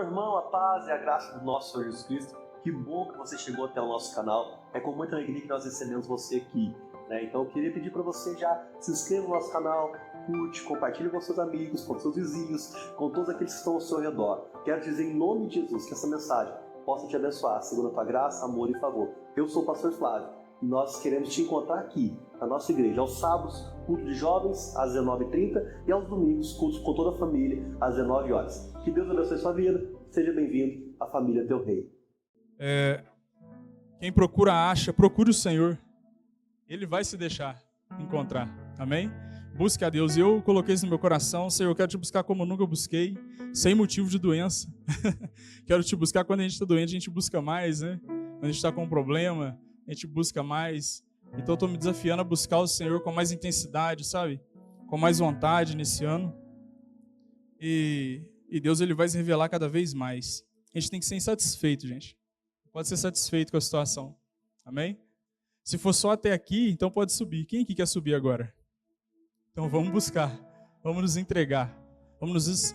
Irmão, irmã, a paz e a graça do nosso Senhor Jesus Cristo. Que bom que você chegou até o nosso canal. É com muita alegria que nós recebemos você aqui, né? Então eu queria pedir para você já se inscreva no nosso canal, curte, compartilhe com seus amigos, com seus vizinhos, com todos aqueles que estão ao seu redor. Quero dizer em nome de Jesus que essa mensagem possa te abençoar, segundo a tua graça, amor e favor. Eu sou o pastor Flávio e nós queremos te encontrar aqui, na nossa igreja, aos sábados, culto de jovens, às 19h30 e aos domingos, cultos com toda a família, às 19 horas. Que Deus abençoe sua vida, seja bem-vindo à família Teu Rei. Quem procura acha, procure o Senhor, Ele vai se deixar encontrar, amém? Busque a Deus. Eu coloquei isso no meu coração, Senhor, eu quero te buscar como nunca busquei, sem motivo de doença. Quero te buscar quando a gente está doente, a gente busca mais, né? Quando a gente está com um problema, a gente busca mais. Então eu estou me desafiando a buscar o Senhor com mais intensidade, sabe? Com mais vontade nesse ano. E Deus, Ele vai se revelar cada vez mais. A gente tem que ser insatisfeito, gente. Pode ser satisfeito com a situação. Amém? Se for só até aqui, então pode subir. Quem aqui quer subir agora? Então vamos buscar. Vamos nos entregar. Vamos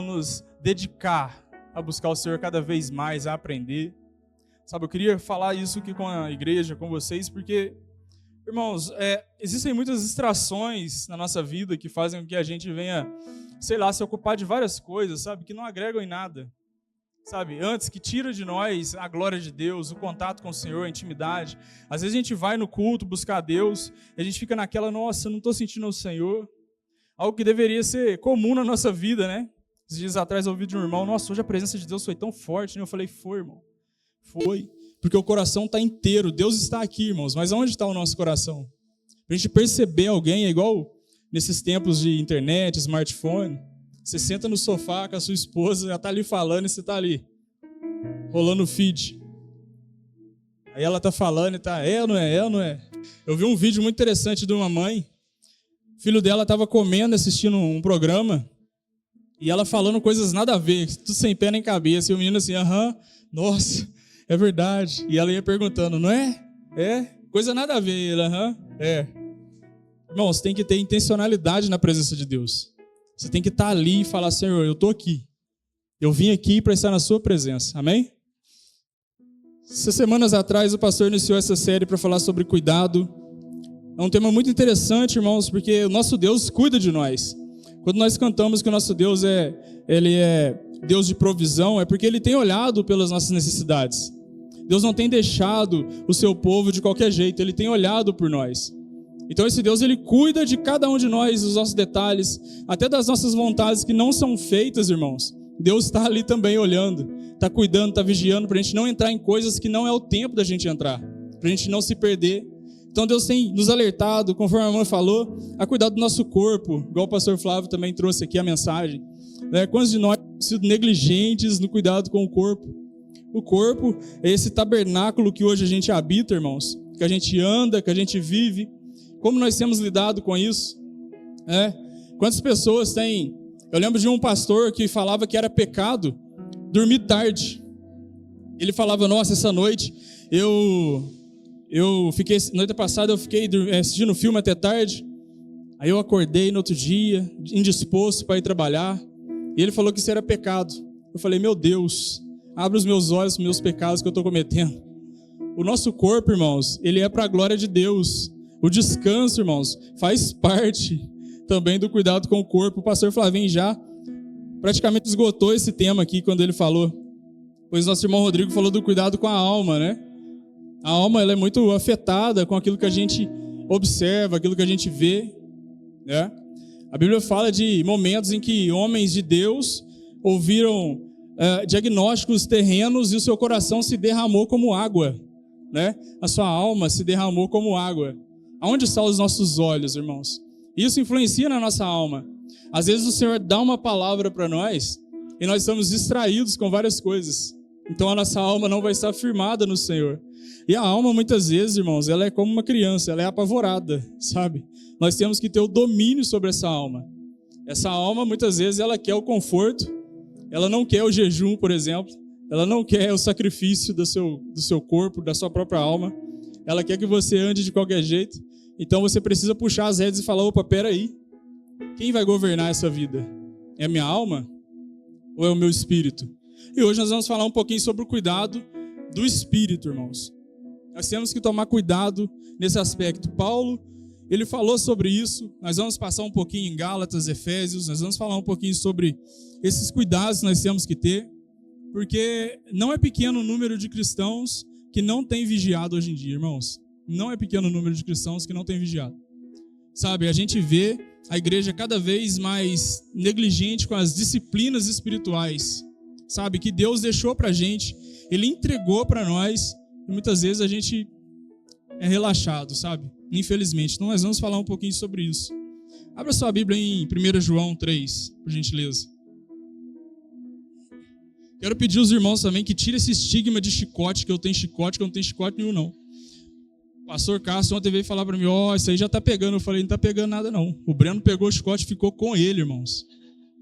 nos dedicar a buscar o Senhor cada vez mais, a aprender. Sabe, eu queria falar isso aqui com a igreja, com vocês, porque, irmãos, existem muitas distrações na nossa vida que fazem com que a gente venha, sei lá, se ocupar de várias coisas, sabe, que não agregam em nada. Sabe, antes que tira de nós a glória de Deus, o contato com o Senhor, a intimidade. Às vezes a gente vai no culto buscar a Deus e a gente fica naquela, nossa, não estou sentindo o Senhor. Algo que deveria ser comum na nossa vida, né? Esses dias atrás eu ouvi de um irmão, nossa, hoje a presença de Deus foi tão forte, né? Eu falei, foi, irmão, foi. Porque o coração está inteiro, Deus está aqui, irmãos, mas onde está o nosso coração? Para a gente perceber alguém, é igual nesses tempos de internet, smartphone. Você senta no sofá com a sua esposa, já está ali falando e você está ali, rolando o feed. Aí ela está falando e está, ou não é, ou não é. Eu vi um vídeo muito interessante de uma mãe, o filho dela estava comendo, assistindo um programa, e ela falando coisas nada a ver, tudo sem pé nem cabeça, e o menino assim, nossa, é verdade. E ela ia perguntando, não é? É? Coisa nada a ver, ele, é. Irmãos, tem que ter intencionalidade na presença de Deus. Você tem que estar ali e falar, Senhor, eu estou aqui. Eu vim aqui para estar na sua presença. Amém? Essas semanas atrás o pastor iniciou essa série para falar sobre cuidado. É um tema muito interessante, irmãos, porque o nosso Deus cuida de nós. Quando nós cantamos que o nosso Deus Ele é Deus de provisão, é porque Ele tem olhado pelas nossas necessidades. Deus não tem deixado o seu povo de qualquer jeito, Ele tem olhado por nós. Então esse Deus, Ele cuida de cada um de nós, dos nossos detalhes, até das nossas vontades que não são feitas, irmãos. Deus está ali também olhando, está cuidando, está vigiando para a gente não entrar em coisas que não é o tempo da gente entrar, para a gente não se perder. Então Deus tem nos alertado, conforme a irmã falou, a cuidar do nosso corpo, igual o pastor Flávio também trouxe aqui a mensagem. Quantos de nós temos sido negligentes no cuidado com o corpo? O corpo é esse tabernáculo que hoje a gente habita, irmãos, que a gente anda, que a gente vive. Como nós temos lidado com isso? Quantas pessoas têm... Eu lembro de um pastor que falava que era pecado dormir tarde. Ele falava, nossa, essa noite noite passada eu fiquei assistindo filme até tarde. Aí eu acordei no outro dia, indisposto para ir trabalhar. E ele falou que isso era pecado. Eu falei, meu Deus, abre os meus olhos para os meus pecados que eu estou cometendo. O nosso corpo, irmãos, ele é para a glória de Deus. O descanso, irmãos, faz parte também do cuidado com o corpo. O pastor Flavinho já praticamente esgotou esse tema aqui quando ele falou. Pois nosso irmão Rodrigo falou do cuidado com a alma, né? A alma, ela é muito afetada com aquilo que a gente observa, aquilo que a gente vê, né? A Bíblia fala de momentos em que homens de Deus ouviram diagnósticos terrenos e o seu coração se derramou como água, né? A sua alma se derramou como água. Aonde estão os nossos olhos, irmãos? Isso influencia na nossa alma. Às vezes o Senhor dá uma palavra para nós e nós estamos distraídos com várias coisas. Então a nossa alma não vai estar firmada no Senhor. E a alma, muitas vezes, irmãos, ela é como uma criança, ela é apavorada, sabe? Nós temos que ter o domínio sobre essa alma. Essa alma, muitas vezes, ela quer o conforto, ela não quer o jejum, por exemplo, ela não quer o sacrifício do seu corpo, da sua própria alma, ela quer que você ande de qualquer jeito. Então você precisa puxar as rédeas e falar, opa, peraí, quem vai governar essa vida? É a minha alma ou é o meu espírito? E hoje nós vamos falar um pouquinho sobre o cuidado do espírito, irmãos. Nós temos que tomar cuidado nesse aspecto. Paulo, ele falou sobre isso. Nós vamos passar um pouquinho em Gálatas, Efésios. Nós vamos falar um pouquinho sobre esses cuidados que nós temos que ter. Porque não é pequeno o número de cristãos que não têm vigiado hoje em dia, irmãos. Não é pequeno o número de cristãos que não têm vigiado. Sabe, a gente vê a igreja cada vez mais negligente com as disciplinas espirituais. Sabe, que Deus deixou pra gente, Ele entregou pra nós, e muitas vezes a gente é relaxado, sabe? Infelizmente. Então nós vamos falar um pouquinho sobre isso. Abra sua Bíblia em 1 João 3, por gentileza. Quero pedir aos irmãos também que tirem esse estigma de chicote, que eu tenho chicote, que eu não tenho chicote nenhum, não. O pastor Cássio ontem veio falar pra mim, isso aí já tá pegando. Eu falei, não tá pegando nada, não. O Breno pegou o chicote e ficou com ele, irmãos.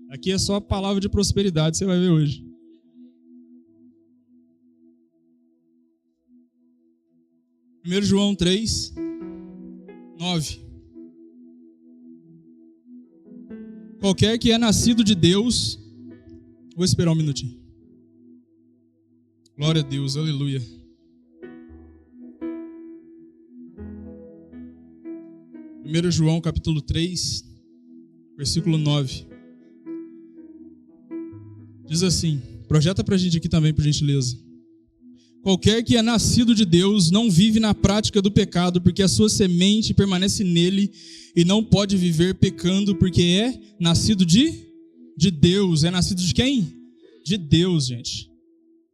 Aqui é só a palavra de prosperidade, você vai ver hoje. 1 João 3, 9. Qualquer que é nascido de Deus... Vou esperar um minutinho. Glória a Deus, aleluia. 1 João capítulo 3, versículo 9. Diz assim, projeta pra gente aqui também, por gentileza. Qualquer que é nascido de Deus não vive na prática do pecado, porque a sua semente permanece nele e não pode viver pecando, porque é nascido de Deus. É nascido de quem? De Deus, gente.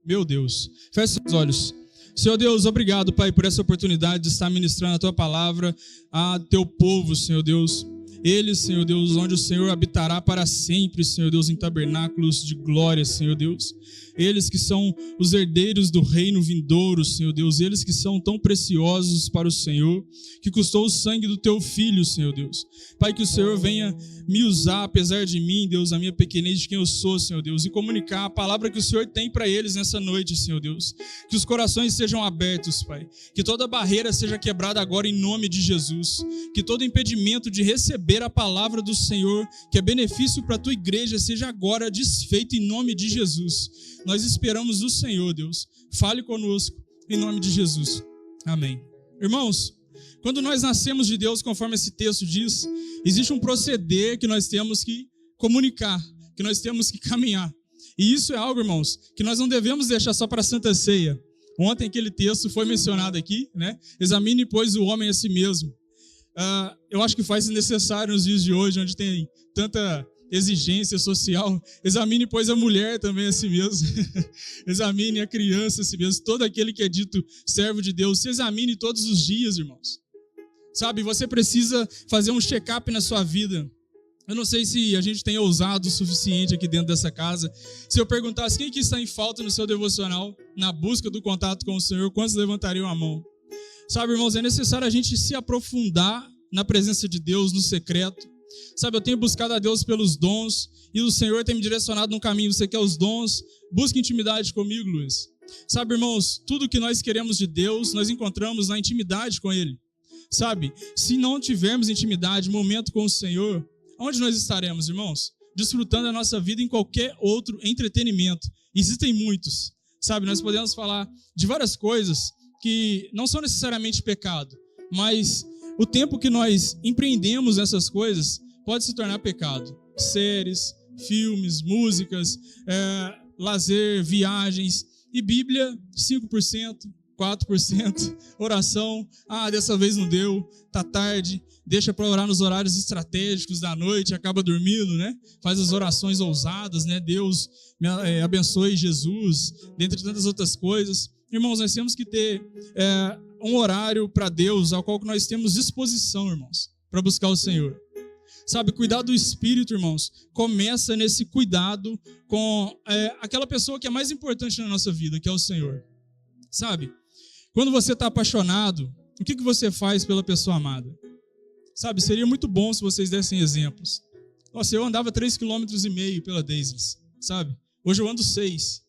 Meu Deus. Feche seus olhos. Senhor Deus, obrigado, Pai, por essa oportunidade de estar ministrando a Tua palavra a Teu povo, Senhor Deus. Eles, Senhor Deus, onde o Senhor habitará para sempre, Senhor Deus, em tabernáculos de glória, Senhor Deus. Eles que são os herdeiros do reino vindouro, Senhor Deus. Eles que são tão preciosos para o Senhor, que custou o sangue do Teu Filho, Senhor Deus. Pai, que o Senhor venha me usar, apesar de mim, Deus, a minha pequenez de quem eu sou, Senhor Deus, e comunicar a palavra que o Senhor tem para eles nessa noite, Senhor Deus. Que os corações sejam abertos, Pai. Que toda barreira seja quebrada agora em nome de Jesus. Que todo impedimento de receber a palavra do Senhor, que é benefício para a Tua igreja, seja agora desfeito em nome de Jesus. Nós esperamos o Senhor, Deus. Fale conosco, em nome de Jesus. Amém. Irmãos, quando nós nascemos de Deus, conforme esse texto diz, existe um proceder que nós temos que comunicar, que nós temos que caminhar. E isso é algo, irmãos, que nós não devemos deixar só para a Santa Ceia. Ontem aquele texto foi mencionado aqui, né? Examine, pois, o homem a si mesmo. Eu acho que faz necessário nos dias de hoje, onde tem tanta exigência social. Examine, pois, a mulher também a si mesmo. Examine a criança a si mesmo. Todo aquele que é dito servo de Deus, se examine todos os dias, irmãos. Sabe, você precisa fazer um check-up na sua vida. Eu não sei se a gente tem ousado o suficiente aqui dentro dessa casa. Se eu perguntasse quem que está em falta no seu devocional, na busca do contato com o Senhor, quantos levantariam a mão? Sabe, irmãos, é necessário a gente se aprofundar na presença de Deus, no secreto. Sabe, eu tenho buscado a Deus pelos dons e o Senhor tem me direcionado num caminho. Você quer os dons? Busque intimidade comigo, Luiz. Sabe, irmãos, tudo que nós queremos de Deus, nós encontramos na intimidade com Ele. Sabe, se não tivermos intimidade, momento com o Senhor, onde nós estaremos, irmãos? Desfrutando a nossa vida em qualquer outro entretenimento. Existem muitos. Sabe, nós podemos falar de várias coisas que não são necessariamente pecado, mas o tempo que nós empreendemos nessas coisas pode se tornar pecado. Séries, filmes, músicas, lazer, viagens. E Bíblia, 5%, 4%. Oração, dessa vez não deu, tá tarde. Deixa para orar nos horários estratégicos da noite, acaba dormindo, né? Faz as orações ousadas, né? Deus me abençoe Jesus, dentre tantas outras coisas. Irmãos, nós temos que ter um horário para Deus, ao qual nós temos disposição, irmãos, para buscar o Senhor. Sabe, cuidar do Espírito, irmãos, começa nesse cuidado com aquela pessoa que é mais importante na nossa vida, que é o Senhor. Sabe, quando você está apaixonado, o que você faz pela pessoa amada? Sabe, seria muito bom se vocês dessem exemplos. Nossa, eu andava 3,5 km pela Daisy, sabe? Hoje eu ando 6,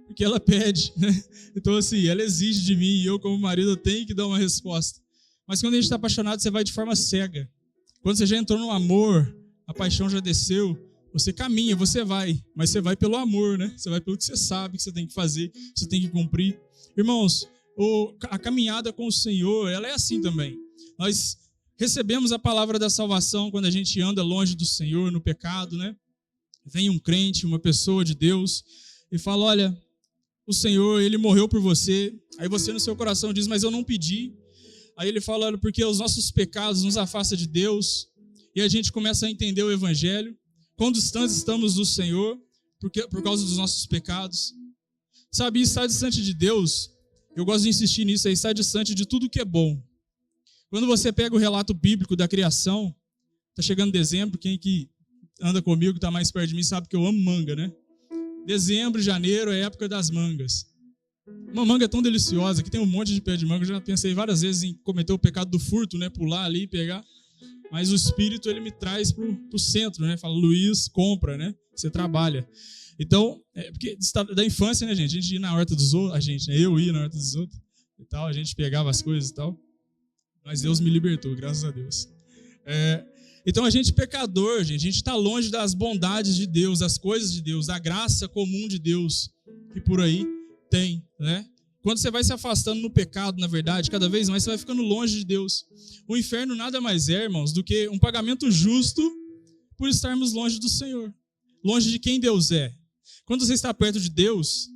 porque ela pede, né? Então assim, ela exige de mim e eu como marido eu tenho que dar uma resposta. Mas quando a gente está apaixonado, você vai de forma cega. Quando você já entrou no amor, a paixão já desceu, Você caminha, você vai, mas você vai pelo amor, né? Você vai pelo que você sabe que você tem que fazer, que você tem que cumprir. Irmãos, a caminhada com o Senhor, ela é assim também. Nós recebemos a palavra da salvação quando a gente anda longe do Senhor, no pecado, né? Vem um crente, uma pessoa de Deus, e fala, olha, o Senhor, Ele morreu por você. Aí você no seu coração diz, mas eu não pedi. Aí ele fala, olha, porque os nossos pecados nos afastam de Deus. E a gente começa a entender o Evangelho. Quão distantes estamos do Senhor por causa dos nossos pecados. Sabe, estar distante de Deus, eu gosto de insistir nisso, é estar distante de tudo que é bom. Quando você pega o relato bíblico da criação, está chegando dezembro, quem que anda comigo, está mais perto de mim, sabe que eu amo manga, né? Dezembro, janeiro é época das mangas. Uma manga é tão deliciosa, que tem um monte de pé de manga, eu já pensei várias vezes em cometer o pecado do furto, né? Pular ali e pegar. Mas o Espírito, ele me traz pro centro, né? Fala, Luiz, compra, né? Você trabalha. Então, porque da infância, né, gente? A gente ia na horta dos outros, eu ia na horta dos outros e tal, a gente pegava as coisas e tal. Mas Deus me libertou, graças a Deus. Então, a gente pecador, gente, a gente está longe das bondades de Deus, das coisas de Deus, da graça comum de Deus que por aí tem, né? Quando você vai se afastando no pecado, na verdade, cada vez mais você vai ficando longe de Deus. O inferno nada mais é, irmãos, do que um pagamento justo por estarmos longe do Senhor, longe de quem Deus é. Quando você está perto de Deus,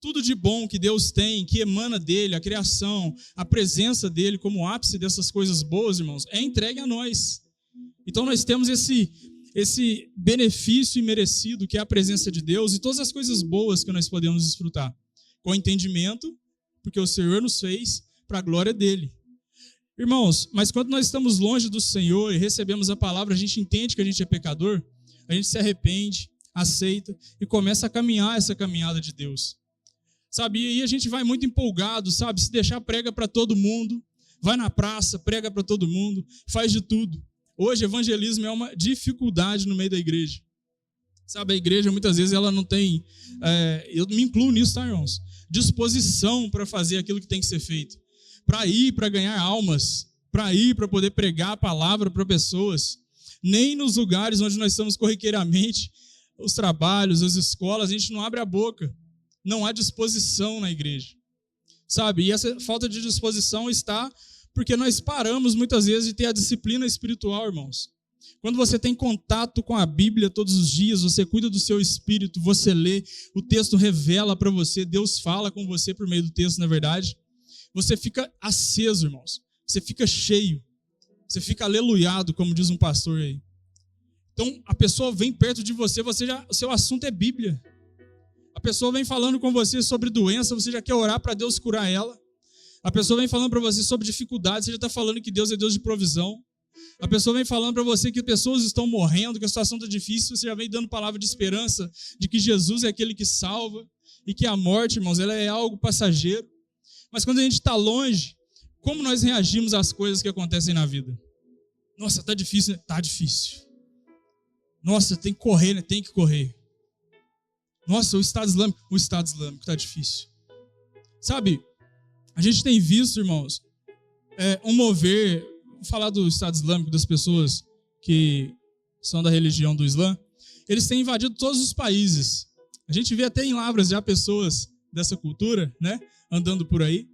tudo de bom que Deus tem, que emana dele, a criação, a presença dele como ápice dessas coisas boas, irmãos, é entregue a nós. Então nós temos esse benefício imerecido que é a presença de Deus e todas as coisas boas que nós podemos desfrutar. Com entendimento, porque o Senhor nos fez para a glória dele. Irmãos, mas quando nós estamos longe do Senhor e recebemos a palavra, a gente entende que a gente é pecador, a gente se arrepende, aceita e começa a caminhar essa caminhada de Deus. Sabe, e aí a gente vai muito empolgado, sabe, se deixar prega para todo mundo, vai na praça, prega para todo mundo, faz de tudo. Hoje, evangelismo é uma dificuldade no meio da igreja. Sabe, a igreja muitas vezes ela não tem, eu me incluo nisso, tá, irmãos? Disposição para fazer aquilo que tem que ser feito. Para ir, para ganhar almas. Para ir, para poder pregar a palavra para pessoas. Nem nos lugares onde nós estamos corriqueiramente, os trabalhos, as escolas, a gente não abre a boca. Não há disposição na igreja. Sabe, e essa falta de disposição está porque nós paramos muitas vezes de ter a disciplina espiritual, irmãos. Quando você tem contato com a Bíblia todos os dias, você cuida do seu espírito, você lê, o texto revela para você, Deus fala com você por meio do texto, na verdade. Você fica aceso, irmãos. Você fica cheio. Você fica aleluiado, como diz um pastor aí. Então, a pessoa vem perto de você, o seu assunto é Bíblia. A pessoa vem falando com você sobre doença, você já quer orar para Deus curar ela. A pessoa vem falando para você sobre dificuldades, você já está falando que Deus é Deus de provisão. A pessoa vem falando para você que pessoas estão morrendo, que a situação está difícil, você já vem dando palavra de esperança, de que Jesus é aquele que salva, e que a morte, irmãos, ela é algo passageiro. Mas quando a gente está longe, como nós reagimos às coisas que acontecem na vida? Nossa, está difícil, né? Está difícil. Nossa, tem que correr, né? Tem que correr. Nossa, o Estado Islâmico está difícil. Sabe, a gente tem visto, irmãos, um mover... Vou falar do Estado Islâmico, das pessoas que são da religião do Islã, eles têm invadido todos os países. A gente vê até em Lavras já pessoas dessa cultura, né, andando por aí.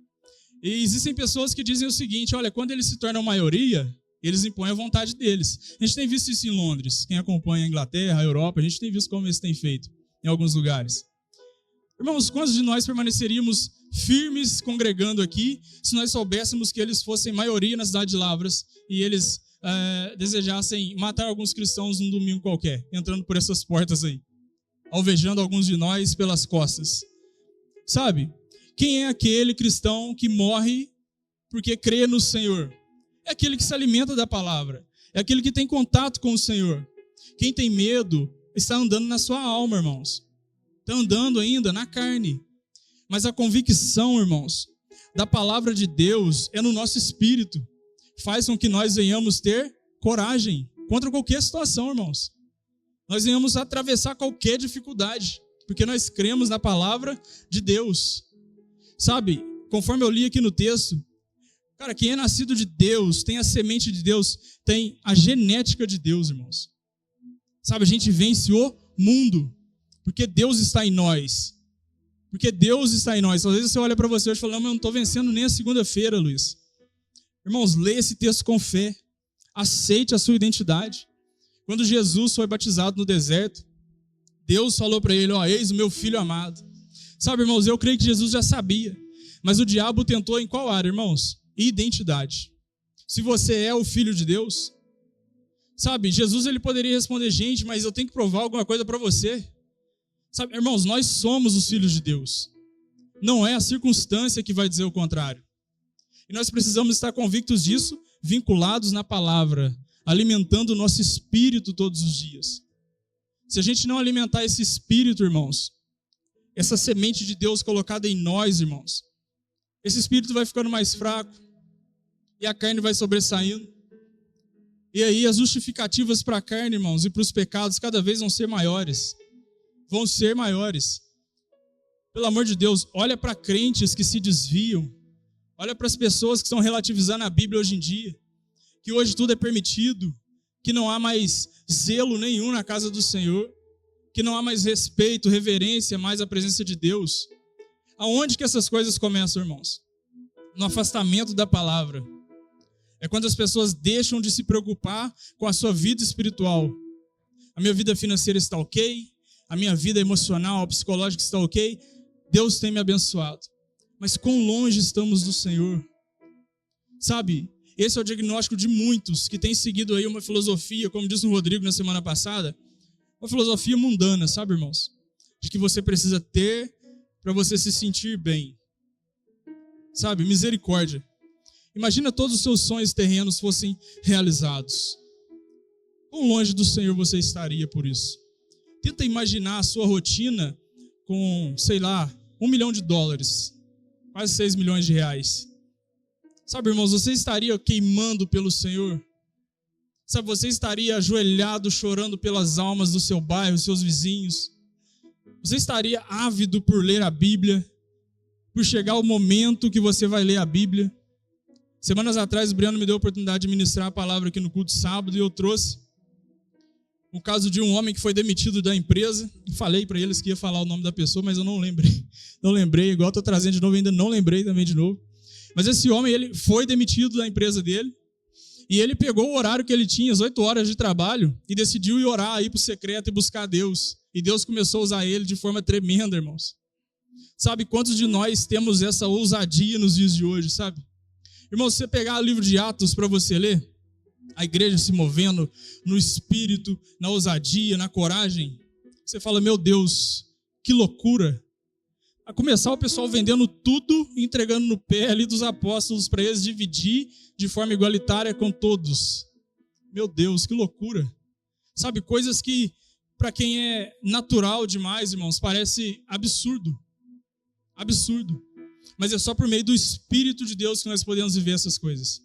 E existem pessoas que dizem o seguinte, olha, quando eles se tornam maioria, eles impõem a vontade deles. A gente tem visto isso em Londres. Quem acompanha a Inglaterra, a Europa, a gente tem visto como eles têm feito em alguns lugares. Irmãos, quantos de nós permaneceríamos firmes congregando aqui se nós soubéssemos que eles fossem maioria na cidade de Lavras e eles desejassem matar alguns cristãos num domingo qualquer, entrando por essas portas aí, alvejando alguns de nós pelas costas? Sabe, quem é aquele cristão que morre porque crê no Senhor? É aquele que se alimenta da palavra, é aquele que tem contato com o Senhor. Quem tem medo está andando na sua alma, irmãos. Está andando ainda na carne. Mas a convicção, irmãos, da palavra de Deus é no nosso espírito. Faz com que nós venhamos ter coragem contra qualquer situação, irmãos. Nós venhamos atravessar qualquer dificuldade, porque nós cremos na palavra de Deus. Sabe, conforme eu li aqui no texto, cara, quem é nascido de Deus, tem a semente de Deus, tem a genética de Deus, irmãos. Sabe, a gente vence o mundo, porque Deus está em nós. Porque Deus está em nós. Às vezes você olha para você hoje e fala, não, mas eu não estou vencendo nem a segunda-feira, Luiz. Irmãos, leia esse texto com fé. Aceite a sua identidade. Quando Jesus foi batizado no deserto, Deus falou para ele, eis o meu filho amado. Sabe, irmãos, eu creio que Jesus já sabia. Mas o diabo tentou em qual área, irmãos? Identidade. Se você é o filho de Deus, sabe, Jesus ele poderia responder, gente, mas eu tenho que provar alguma coisa para você. Sabe, irmãos, nós somos os filhos de Deus. Não é a circunstância que vai dizer o contrário. E nós precisamos estar convictos disso, vinculados na palavra, alimentando o nosso espírito todos os dias. Se a gente não alimentar esse espírito, irmãos, essa semente de Deus colocada em nós, irmãos, esse espírito vai ficando mais fraco e a carne vai sobressaindo. E aí as justificativas para a carne, irmãos, e para os pecados cada vez vão ser maiores. Vão ser maiores. Pelo amor de Deus, olha para crentes que se desviam. Olha para as pessoas que estão relativizando a Bíblia hoje em dia. Que hoje tudo é permitido. Que não há mais zelo nenhum na casa do Senhor. Que não há mais respeito, reverência, mais à presença de Deus. Aonde que essas coisas começam, irmãos? No afastamento da palavra. É quando as pessoas deixam de se preocupar com a sua vida espiritual. A minha vida financeira está ok. A minha vida emocional, psicológica está ok. Deus tem me abençoado. Mas quão longe estamos do Senhor? Sabe, esse é o diagnóstico de muitos que têm seguido aí uma filosofia, como disse o Rodrigo na semana passada, uma filosofia mundana, sabe, irmãos? De que você precisa ter para você se sentir bem. Sabe, misericórdia. Imagina todos os seus sonhos terrenos fossem realizados. Quão longe do Senhor você estaria por isso? Tenta imaginar a sua rotina com, sei lá, $1 milhão, quase 6 milhões de reais. Sabe, irmãos, você estaria queimando pelo Senhor? Sabe, você estaria ajoelhado, chorando pelas almas do seu bairro, seus vizinhos? Você estaria ávido por ler a Bíblia? Por chegar o momento que você vai ler a Bíblia? Semanas atrás, o Briano me deu a oportunidade de ministrar a palavra aqui no culto de sábado e eu trouxe o caso de um homem que foi demitido da empresa. Falei para eles que ia falar o nome da pessoa, mas eu não lembrei. Não lembrei, igual estou trazendo de novo, ainda não lembrei também de novo. Mas esse homem, ele foi demitido da empresa dele e ele pegou o horário que ele tinha, as 8 horas de trabalho, e decidiu ir orar, ir para o secreto e buscar Deus. E Deus começou a usar ele de forma tremenda, irmãos. Sabe quantos de nós temos essa ousadia nos dias de hoje, sabe? Irmão, se você pegar o livro de Atos para você ler, a igreja se movendo no espírito, na ousadia, na coragem, você fala, meu Deus, que loucura. A começar o pessoal vendendo tudo e entregando no pé ali dos apóstolos para eles dividir de forma igualitária com todos. Meu Deus, que loucura. Sabe, coisas que para quem é natural demais, irmãos, parece absurdo. Absurdo. Mas é só por meio do Espírito de Deus que nós podemos viver essas coisas.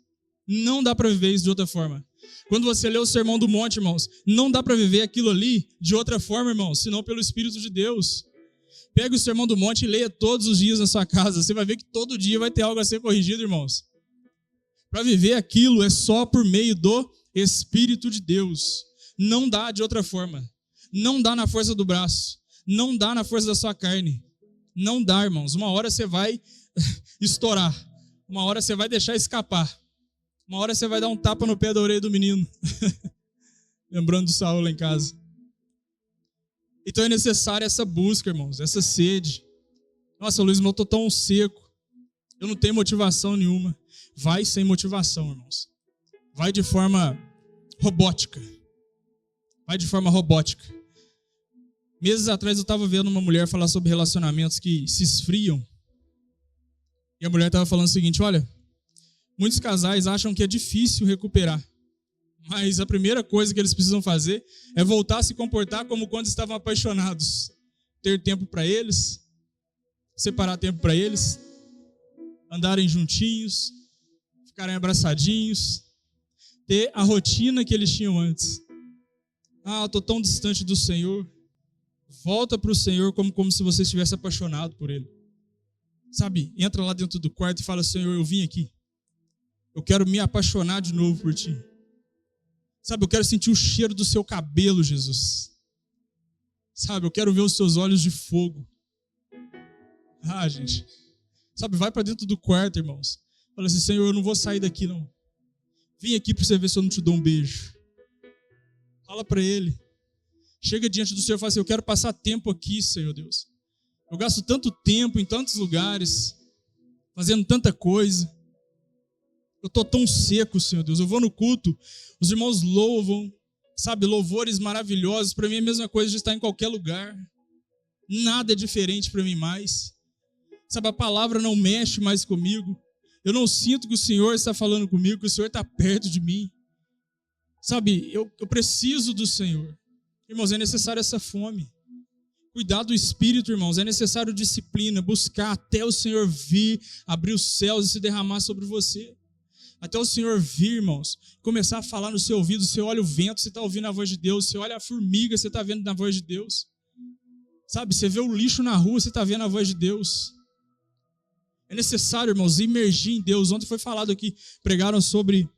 Não dá para viver isso de outra forma. Quando você lê o Sermão do Monte, irmãos, não dá para viver aquilo ali de outra forma, irmãos, senão pelo Espírito de Deus. Pega o Sermão do Monte e leia todos os dias na sua casa. Você vai ver que todo dia vai ter algo a ser corrigido, irmãos. Para viver aquilo é só por meio do Espírito de Deus. Não dá de outra forma. Não dá na força do braço. Não dá na força da sua carne. Não dá, irmãos. Uma hora você vai estourar. Uma hora você vai deixar escapar. Uma hora você vai dar um tapa no pé da orelha do menino. Lembrando do Saul lá em casa. Então é necessária essa busca, irmãos. Essa sede. Nossa, Luiz, eu estou tão seco. Eu não tenho motivação nenhuma. Vai sem motivação, irmãos. Vai de forma robótica. Vai de forma robótica. Meses atrás eu estava vendo uma mulher falar sobre relacionamentos que se esfriam. E a mulher estava falando o seguinte, olha, muitos casais acham que é difícil recuperar. Mas a primeira coisa que eles precisam fazer é voltar a se comportar como quando estavam apaixonados. Ter tempo para eles, separar tempo para eles, andarem juntinhos, ficarem abraçadinhos, ter a rotina que eles tinham antes. Ah, eu estou tão distante do Senhor. Volta para o Senhor como se você estivesse apaixonado por Ele. Sabe, entra lá dentro do quarto e fala, Senhor, eu vim aqui. Eu quero me apaixonar de novo por Ti. Sabe, eu quero sentir o cheiro do seu cabelo, Jesus. Sabe, eu quero ver os seus olhos de fogo. Ah, gente. Sabe, vai para dentro do quarto, irmãos. Fala assim, Senhor, eu não vou sair daqui, não. Vim aqui para você ver se eu não te dou um beijo. Fala para Ele. Chega diante do Senhor e fala assim, eu quero passar tempo aqui, Senhor Deus. Eu gasto tanto tempo em tantos lugares, fazendo tanta coisa. Eu estou tão seco, Senhor Deus. Eu vou no culto, os irmãos louvam, sabe, louvores maravilhosos. Para mim é a mesma coisa de estar em qualquer lugar. Nada é diferente para mim mais. Sabe, a palavra não mexe mais comigo. Eu não sinto que o Senhor está falando comigo, que o Senhor está perto de mim. Sabe, eu preciso do Senhor. Irmãos, é necessário essa fome. Cuidar do Espírito, irmãos, é necessário disciplina, buscar até o Senhor vir, abrir os céus e se derramar sobre você. Até o Senhor vir, irmãos, começar a falar no seu ouvido, você olha o vento, você está ouvindo a voz de Deus, você olha a formiga, você está vendo a voz de Deus. Sabe, você vê o lixo na rua, você está vendo a voz de Deus. É necessário, irmãos, imergir em Deus. Ontem foi falado aqui, pregaram sobre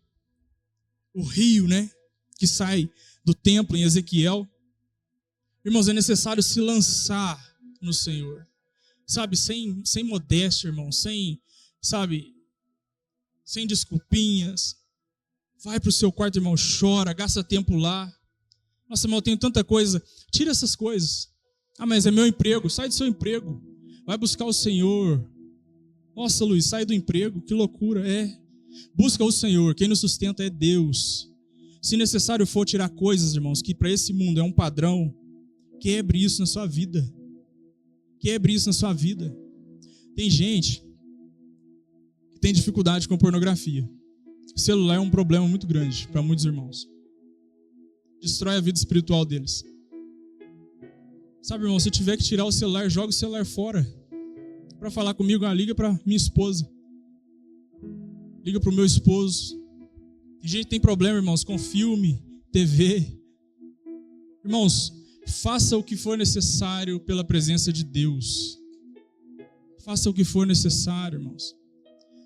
o rio, né, que sai do templo em Ezequiel. Irmãos, é necessário se lançar no Senhor. Sabe, sem modéstia, irmão, sem desculpinhas. Vai para o seu quarto, irmão, chora, gasta tempo lá. Nossa, irmão, eu tenho tanta coisa. Tira essas coisas. Ah, mas é meu emprego. Sai do seu emprego. Vai buscar o Senhor. Nossa, Luiz, sai do emprego. Que loucura, é. Busca o Senhor. Quem nos sustenta é Deus. Se necessário for tirar coisas, irmãos, que para esse mundo é um padrão, quebre isso na sua vida. Quebre isso na sua vida. Tem gente que tem dificuldade com pornografia. O celular é um problema muito grande para muitos irmãos. Destrói a vida espiritual deles. Sabe, irmão, se tiver que tirar o celular, joga o celular fora. Para falar comigo, liga para minha esposa. Liga para o meu esposo. Tem gente que tem problema, irmãos, com filme, TV. Irmãos, faça o que for necessário pela presença de Deus. Faça o que for necessário, irmãos.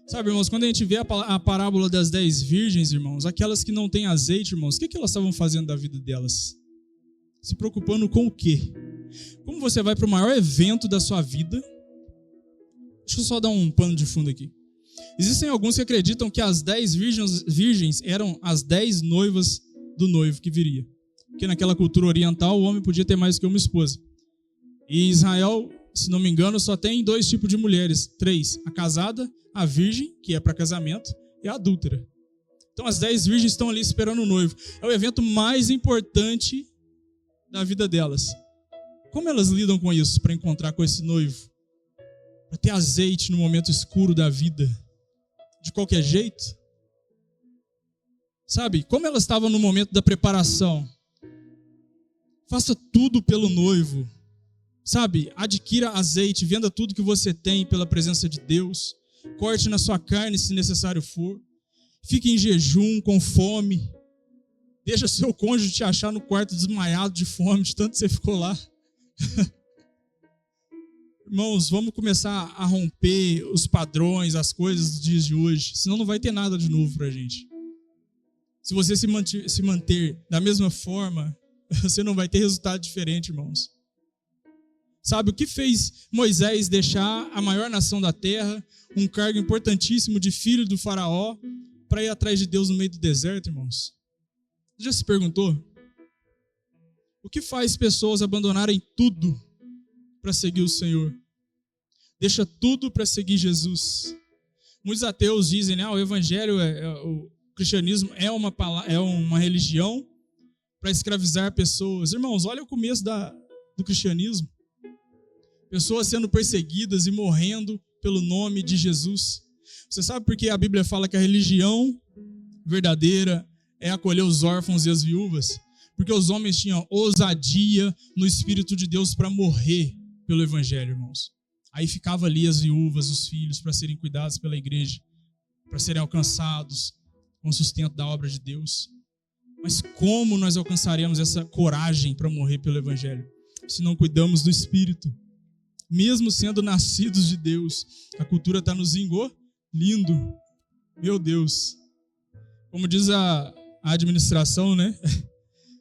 Sabe, irmãos, quando a gente vê a parábola das 10 virgens, irmãos, aquelas que não têm azeite, irmãos, o que elas estavam fazendo da vida delas? Se preocupando com o quê? Como você vai para o maior evento da sua vida? Deixa eu só dar um pano de fundo aqui. Existem alguns que acreditam que as 10 virgens eram as 10 noivas do noivo que viria. Porque naquela cultura oriental o homem podia ter mais que uma esposa. E em Israel, se não me engano, só tem 2 tipos de mulheres. 3, a casada, a virgem, que é para casamento, e a adúltera. Então as 10 virgens estão ali esperando o noivo. É o evento mais importante da vida delas. Como elas lidam com isso para encontrar com esse noivo? Para ter azeite no momento escuro da vida? De qualquer jeito? Sabe, como elas estavam no momento da preparação? Faça tudo pelo noivo. Sabe, adquira azeite, venda tudo que você tem pela presença de Deus. Corte na sua carne se necessário for. Fique em jejum, com fome. Deixa seu cônjuge te achar no quarto desmaiado de fome, de tanto que você ficou lá. Irmãos, vamos começar a romper os padrões, as coisas dos dias de hoje. Senão não vai ter nada de novo pra gente. Se você se manter da mesma forma, você não vai ter resultado diferente, irmãos. Sabe, o que fez Moisés deixar a maior nação da terra, um cargo importantíssimo de filho do faraó, para ir atrás de Deus no meio do deserto, irmãos? Você já se perguntou? O que faz pessoas abandonarem tudo para seguir o Senhor? Deixa tudo para seguir Jesus. Muitos ateus dizem, né, o evangelho, o cristianismo é uma religião para escravizar pessoas. Irmãos, olha o começo do cristianismo. Pessoas sendo perseguidas e morrendo pelo nome de Jesus. Você sabe por que a Bíblia fala que a religião verdadeira é acolher os órfãos e as viúvas? Porque os homens tinham ousadia no Espírito de Deus para morrer pelo Evangelho, irmãos. Aí ficava ali as viúvas, os filhos, para serem cuidados pela igreja, para serem alcançados com o sustento da obra de Deus. Mas como nós alcançaremos essa coragem para morrer pelo Evangelho? Se não cuidamos do Espírito. Mesmo sendo nascidos de Deus, a cultura está nos engolindo. Meu Deus. Como diz a administração, né?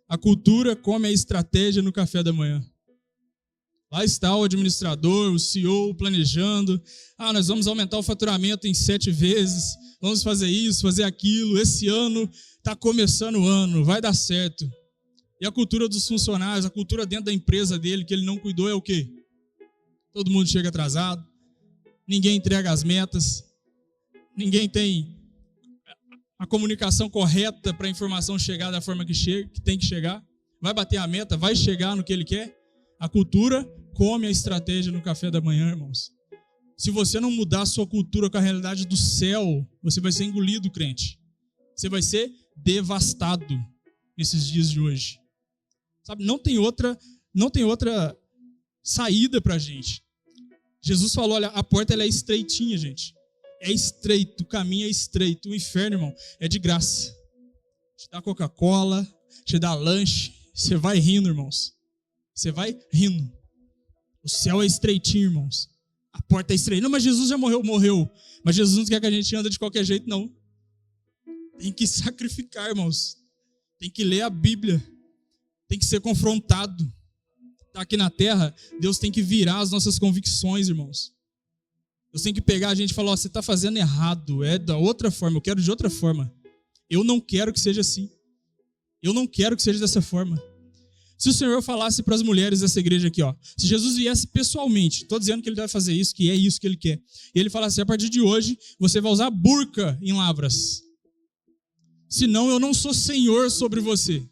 A cultura come a estratégia no café da manhã. Lá está o administrador, o CEO planejando. Nós vamos aumentar o faturamento em 7 vezes. Vamos fazer isso, fazer aquilo. Esse ano está começando o ano, vai dar certo. E a cultura dos funcionários, a cultura dentro da empresa dele que ele não cuidou é o quê? Todo mundo chega atrasado. Ninguém entrega as metas. Ninguém tem a comunicação correta para a informação chegar da forma que tem que chegar. Vai bater a meta, vai chegar no que ele quer. A cultura come a estratégia no café da manhã, irmãos. Se você não mudar a sua cultura com a realidade do céu, você vai ser engolido, crente. Você vai ser devastado nesses dias de hoje. Sabe, não tem outra saída para a gente. Jesus falou, olha, a porta ela é estreitinha, gente. É estreito, o caminho é estreito. O inferno, irmão, é de graça. Te dá Coca-Cola, te dá lanche, você vai rindo, irmãos. Você vai rindo. O céu é estreitinho, irmãos. A porta é estreita. Não, mas Jesus já morreu. Mas Jesus não quer que a gente ande de qualquer jeito, não. Tem que sacrificar, irmãos. Tem que ler a Bíblia. Tem que ser confrontado. Tá aqui na terra, Deus tem que virar as nossas convicções, irmãos. Deus tem que pegar a gente e falar, você está fazendo errado, é da outra forma, eu quero de outra forma. Eu não quero que seja assim. Eu não quero que seja dessa forma. Se o Senhor falasse para as mulheres dessa igreja aqui, se Jesus viesse pessoalmente, estou dizendo que ele vai fazer isso, que é isso que ele quer, e ele falasse, a partir de hoje, você vai usar burca em Lavras. Senão eu não sou senhor sobre você.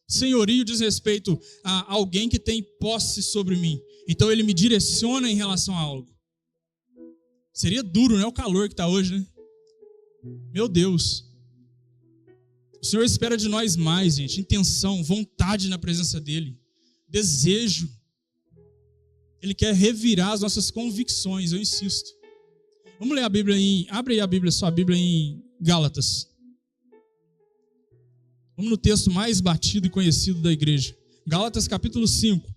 Senhorio diz respeito a alguém que tem posse sobre mim. Então ele me direciona em relação a algo. Seria duro, né? O calor que está hoje, né? Meu Deus. O Senhor espera de nós mais, gente. Intenção, vontade na presença dEle. Desejo. Ele quer revirar as nossas convicções, eu insisto. Vamos ler a Bíblia abre aí a Bíblia, sua Bíblia em Gálatas. Vamos no texto mais batido e conhecido da igreja. Gálatas capítulo 5.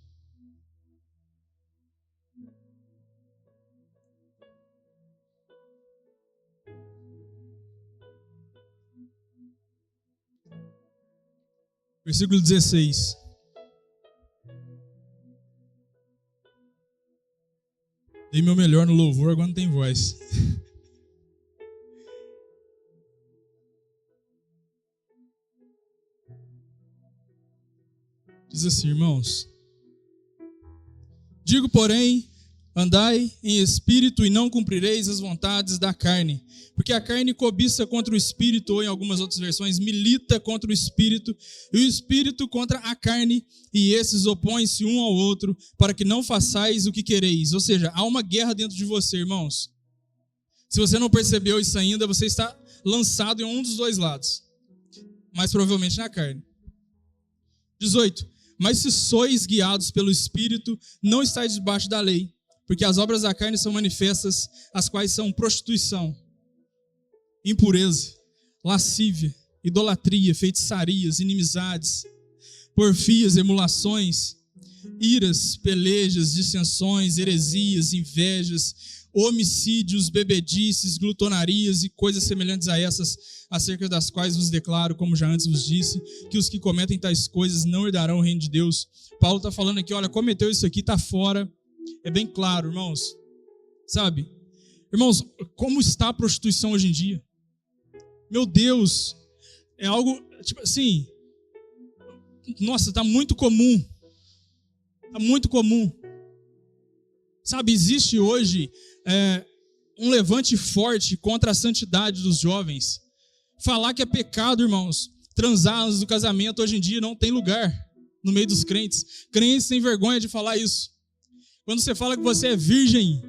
Versículo 16. Dei meu melhor no louvor, agora não tem voz. Diz assim, irmãos. Digo, porém, andai em espírito e não cumprireis as vontades da carne. Porque a carne cobiça contra o espírito, ou em algumas outras versões, milita contra o espírito, e o espírito contra a carne, e esses opõem-se um ao outro, para que não façais o que quereis. Ou seja, há uma guerra dentro de você, irmãos. Se você não percebeu isso ainda, você está lançado em um dos dois lados. Mais provavelmente na carne. 18. Mas se sois guiados pelo Espírito, não estáis debaixo da lei, porque as obras da carne são manifestas, as quais são prostituição, impureza, lascívia, idolatria, feitiçarias, inimizades, porfias, emulações, iras, pelejas, dissensões, heresias, invejas, homicídios, bebedices, glutonarias e coisas semelhantes a essas, acerca das quais vos declaro, como já antes vos disse, que os que cometem tais coisas não herdarão o reino de Deus. Paulo está falando aqui, olha, cometeu isso aqui, está fora. É bem claro, irmãos. Sabe? Irmãos, como está a prostituição hoje em dia? Meu Deus, é algo, tipo assim, nossa, está muito comum. Está muito comum. Sabe, existe hoje um levante forte contra a santidade dos jovens. Falar que é pecado, irmãos, transar antes do casamento hoje em dia não tem lugar no meio dos crentes. Crentes têm vergonha de falar isso. Quando você fala que você é virgem,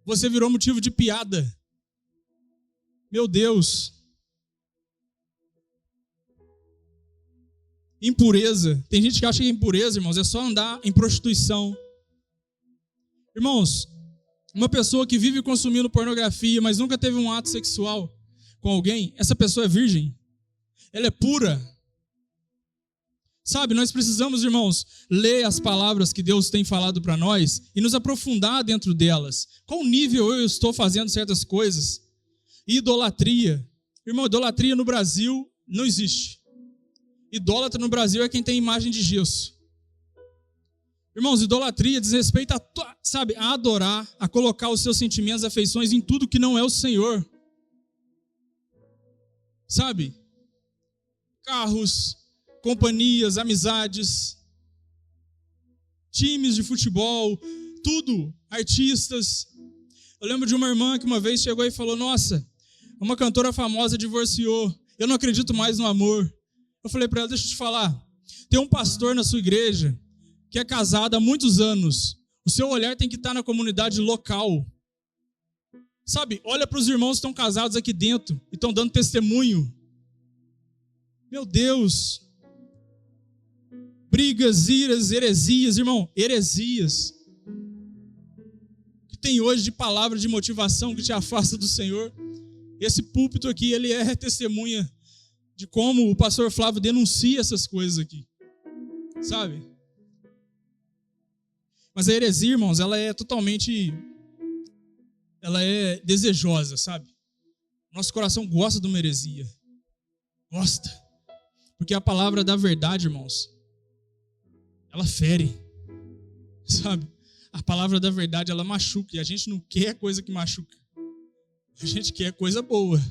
você virou motivo de piada. Meu Deus. Impureza. Tem gente que acha que impureza, irmãos, é só andar em prostituição. Irmãos, uma pessoa que vive consumindo pornografia, mas nunca teve um ato sexual com alguém, essa pessoa é virgem. Ela é pura. Sabe, nós precisamos, irmãos, ler as palavras que Deus tem falado para nós e nos aprofundar dentro delas. Qual nível eu estou fazendo certas coisas? Idolatria. Irmão, idolatria no Brasil Não existe. Idólatra no Brasil é quem tem imagem de gesso. Irmãos, idolatria diz respeito a adorar, a colocar os seus sentimentos, afeições em tudo que não é o Senhor. Sabe? Carros, companhias, amizades, times de futebol, tudo, artistas. Eu lembro de uma irmã que uma vez chegou e falou: nossa, uma cantora famosa divorciou, eu não acredito mais no amor. Eu falei para ela: deixa eu te falar, tem um pastor na sua igreja que é casado há muitos anos, o seu olhar tem que estar na comunidade local. Sabe, olha para os irmãos que estão casados aqui dentro e estão dando testemunho. Meu Deus. Brigas, iras, heresias, irmão, heresias. Que tem hoje de palavra de motivação que te afasta do Senhor. Esse púlpito aqui, ele é testemunha de como o pastor Flávio denuncia essas coisas aqui. Sabe? Mas a heresia, irmãos, ela é desejosa, sabe? Nosso coração gosta de uma heresia. Gosta. Porque a palavra da verdade, irmãos, ela fere. Sabe? A palavra da verdade, ela machuca. E a gente não quer coisa que machuca. A gente quer coisa boa.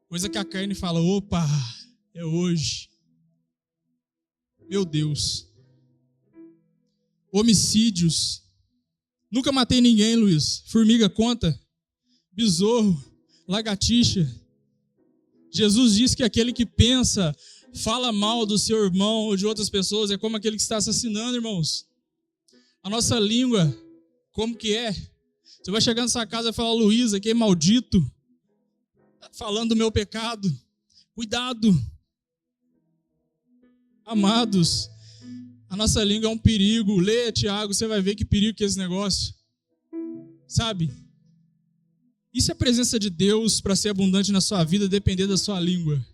Coisa que a carne fala: opa, é hoje. Meu Deus. Homicídios. Nunca matei ninguém, Luiz. Formiga conta. Besouro. Lagartixa. Jesus diz que aquele que pensa, fala mal do seu irmão ou de outras pessoas, é como aquele que está assassinando, irmãos. A nossa língua, como que é? Você vai chegar na sua casa e falar: Luiz, aqui é maldito. Falando do meu pecado. Cuidado. Amados, a nossa língua é um perigo. Leia Tiago, você vai ver que perigo que é esse negócio. Sabe? Isso é a presença de Deus para ser abundante na sua vida, depender da sua língua.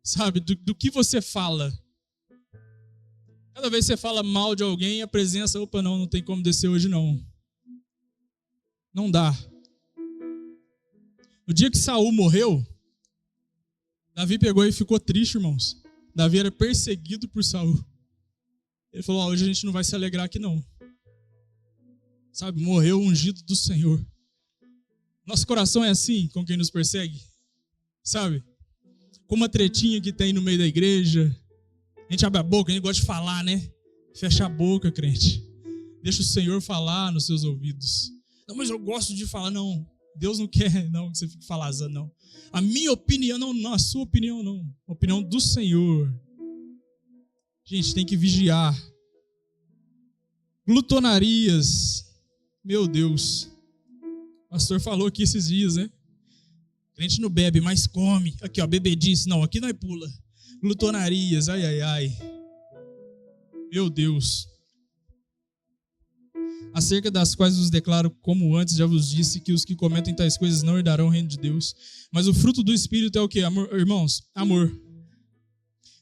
Sabe? Do que você fala. Cada vez que você fala mal de alguém, a presença: opa, não tem como descer hoje não. Não dá. No dia que Saul morreu, Davi pegou e ficou triste, irmãos. Davi era perseguido por Saul. Ele falou: hoje a gente não vai se alegrar aqui não. Sabe, morreu o ungido do Senhor. Nosso coração é assim com quem nos persegue. Sabe? Com uma tretinha que tem no meio da igreja. A gente abre a boca, a gente gosta de falar, né? Fecha a boca, crente. Deixa o Senhor falar nos seus ouvidos. Não, mas eu gosto de falar. Não, Deus não quer não que você fique falazando, não. A minha opinião, não, a sua opinião, não. A opinião do Senhor. Gente, tem que vigiar. Glutonarias. Meu Deus. O pastor falou aqui esses dias, né? A gente não bebe, mas come. Aqui, ó, bebedice. Não, aqui nós pula. Glutonarias, ai. Meu Deus. Acerca das quais vos declaro, como antes já vos disse, que os que cometem tais coisas não herdarão o reino de Deus. Mas o fruto do Espírito é o quê? Amor, irmãos? Amor.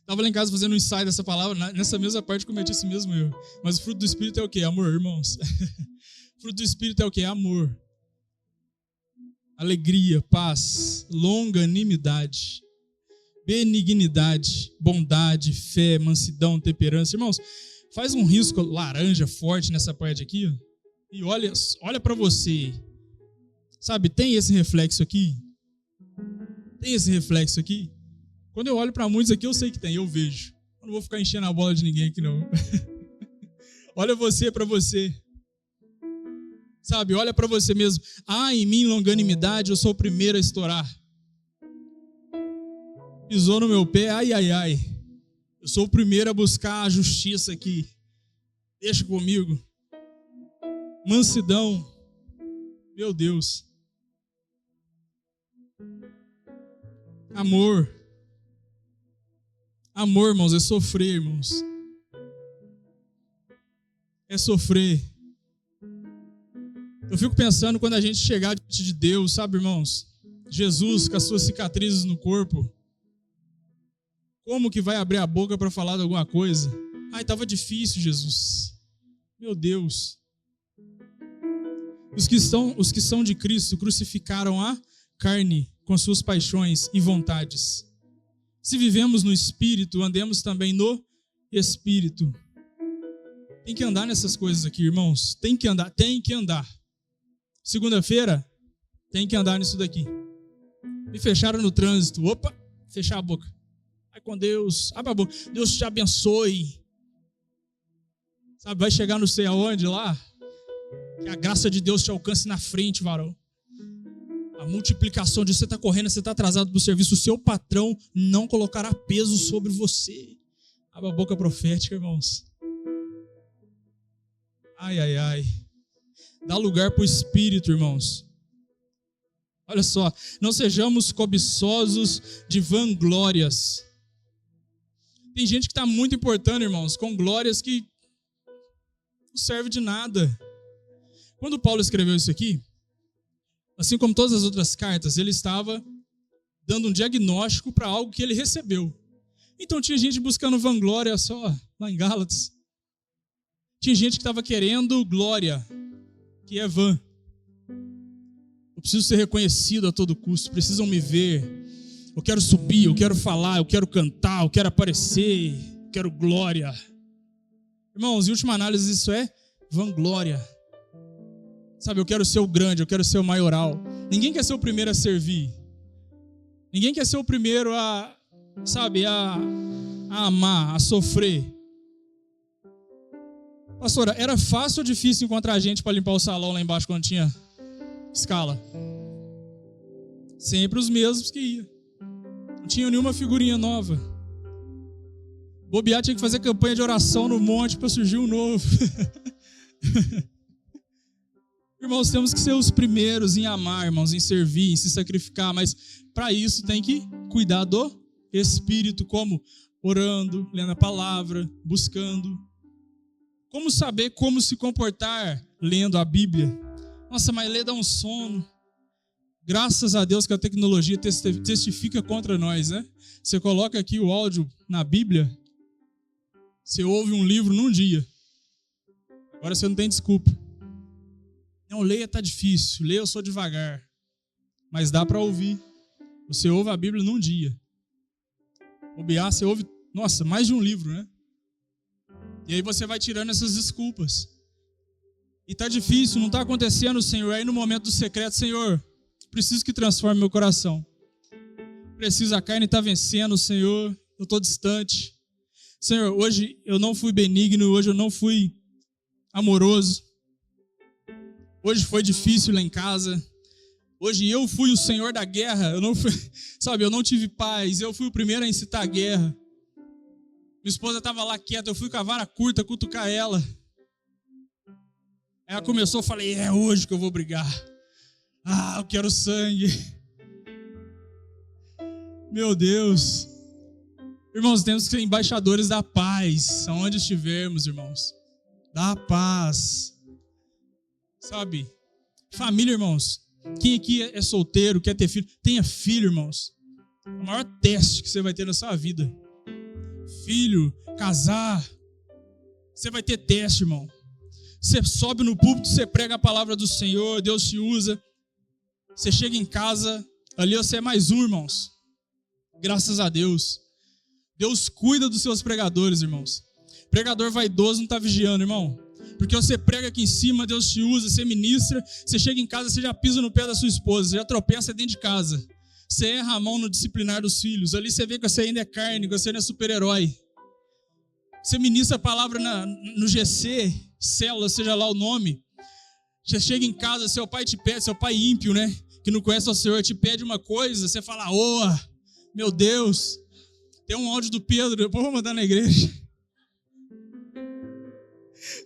Estava lá em casa fazendo um ensaio dessa palavra, nessa mesma parte cometi esse mesmo erro. Mas o fruto do Espírito é o quê? Amor, irmãos. O fruto do Espírito é o quê? Amor. Alegria, paz, longanimidade, benignidade, bondade, fé, mansidão, temperança. Irmãos, faz um risco laranja forte nessa parte aqui, ó, e olha para você. Sabe, tem esse reflexo aqui? Tem esse reflexo aqui? Quando eu olho para muitos aqui, eu sei que tem, eu vejo. Eu não vou ficar enchendo a bola de ninguém aqui, não. Olha você para você. Sabe, olha para você mesmo. Em mim longanimidade, eu sou o primeiro a estourar. Pisou no meu pé, ai. Eu sou o primeiro a buscar a justiça aqui. Deixa comigo. Mansidão. Meu Deus. Amor. Amor, irmãos, é sofrer, irmãos. É sofrer. Eu fico pensando quando a gente chegar diante de Deus, sabe, irmãos? Jesus com as suas cicatrizes no corpo. Como que vai abrir a boca para falar de alguma coisa? Estava difícil, Jesus. Meu Deus. Os que são de Cristo crucificaram a carne com suas paixões e vontades. Se vivemos no Espírito, andemos também no Espírito. Tem que andar nessas coisas aqui, irmãos. Tem que andar, tem que andar. Segunda-feira, tem que andar nisso daqui. Me fecharam no trânsito. Opa, fechar a boca. Vai com Deus, abre a boca. Deus te abençoe. Sabe, vai chegar não sei aonde lá. Que a graça de Deus te alcance na frente, varão. A multiplicação de você está correndo, você está atrasado para o serviço. O seu patrão não colocará peso sobre você. Abre a boca profética, irmãos. Ai, ai, ai. Dá lugar para o Espírito, irmãos. Olha só, não sejamos cobiçosos de vanglórias. Tem gente que está muito importando, irmãos, com glórias que não serve de nada. Quando Paulo escreveu isso aqui, assim como todas as outras cartas, ele estava dando um diagnóstico para algo que ele recebeu. Então tinha gente buscando vanglória só lá em Gálatas. Tinha gente que estava querendo glória, que é vã. Eu preciso ser reconhecido a todo custo, precisam me ver. Eu quero subir, eu quero falar, eu quero cantar, eu quero aparecer, eu quero glória. Irmãos, em última análise, isso é vanglória. Sabe, eu quero ser o grande, eu quero ser o maioral. Ninguém quer ser o primeiro a servir. Ninguém quer ser o primeiro a amar, a sofrer. Pastora, era fácil ou difícil encontrar gente para limpar o salão lá embaixo quando tinha escala? Sempre os mesmos que iam. Não tinha nenhuma figurinha nova. Bobear tinha que fazer campanha de oração no monte para surgir um novo. Irmãos, temos que ser os primeiros em amar, irmãos, em servir, em se sacrificar, mas para isso tem que cuidar do Espírito, como orando, lendo a palavra, buscando. Como saber como se comportar lendo a Bíblia? Nossa, mas ler dá um sono. Graças a Deus que a tecnologia testifica contra nós, né? Você coloca aqui o áudio na Bíblia, você ouve um livro num dia. Agora você não tem desculpa. Não, leia tá difícil, leia eu sou devagar. Mas dá para ouvir. Você ouve a Bíblia num dia. Bobear, você ouve, nossa, mais de um livro, né? E aí você vai tirando essas desculpas. E tá difícil, não tá acontecendo, Senhor. Aí no momento do secreto, Senhor, preciso que transforme meu coração. Preciso, a carne tá vencendo, Senhor. Eu tô distante. Senhor, hoje eu não fui benigno, hoje eu não fui amoroso. Hoje foi difícil lá em casa. Hoje eu fui o senhor da guerra. Eu não tive paz. Eu fui o primeiro a incitar a guerra. Minha esposa estava lá quieta. Eu fui com a vara curta cutucar ela. Aí ela começou, eu falei, é hoje que eu vou brigar. Ah, eu quero sangue. Meu Deus. Irmãos, temos que ser embaixadores da paz. Aonde estivermos, irmãos. Da paz. Sabe? Família, irmãos. Quem aqui é solteiro, quer ter filho? Tenha filho, irmãos. O maior teste que você vai ter na sua vida. Filho, casar. Você vai ter teste, irmão. Você sobe no púlpito, você prega a palavra do Senhor, Deus te usa. Você chega em casa, ali você é mais um, irmãos. Graças a Deus. Deus cuida dos seus pregadores, irmãos. Pregador vaidoso não está vigiando, irmão. Porque você prega aqui em cima, Deus te usa, você ministra, você chega em casa, você já pisa no pé da sua esposa, você já tropeça dentro de casa. Você erra a mão no disciplinar dos filhos. Ali você vê que você ainda é carne, que você ainda é super-herói. Você ministra a palavra no GC, célula, seja lá o nome. Você chega em casa, seu pai te pede, seu pai ímpio, né? Que não conhece o Senhor, te pede uma coisa, você fala, meu Deus. Tem um áudio do Pedro, depois vou mandar na igreja.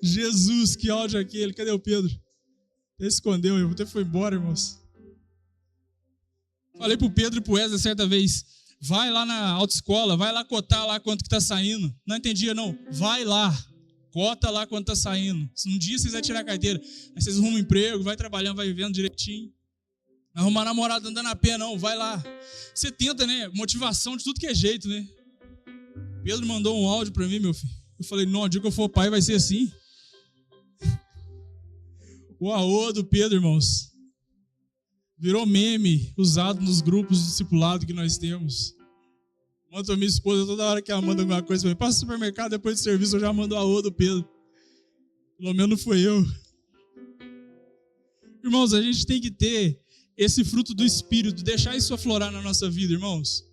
Jesus, que áudio é aquele? Cadê o Pedro? Ele escondeu, eu até foi embora, irmãos. Falei pro Pedro e pro Wesley certa vez, vai lá na autoescola, vai lá cotar lá quanto que tá saindo. Não entendia não, vai lá, cota lá quanto tá saindo. Um dia vocês vão tirar a carteira, aí vocês arrumam um emprego, vai trabalhando, vai vivendo direitinho. Não arrumar namorado andando a pé não, vai lá. Você tenta, né, motivação de tudo que é jeito, né. Pedro mandou um áudio pra mim, meu filho. Eu falei, não, o dia que eu for pai vai ser assim. O aô do Pedro, irmãos, virou meme usado nos grupos de discipulado que nós temos. Ontem a minha esposa, toda hora que ela manda alguma coisa, eu passo no supermercado, depois do serviço eu já mando a outra do Pedro. Pelo menos não foi eu. Irmãos, a gente tem que ter esse fruto do Espírito, deixar isso aflorar na nossa vida, irmãos.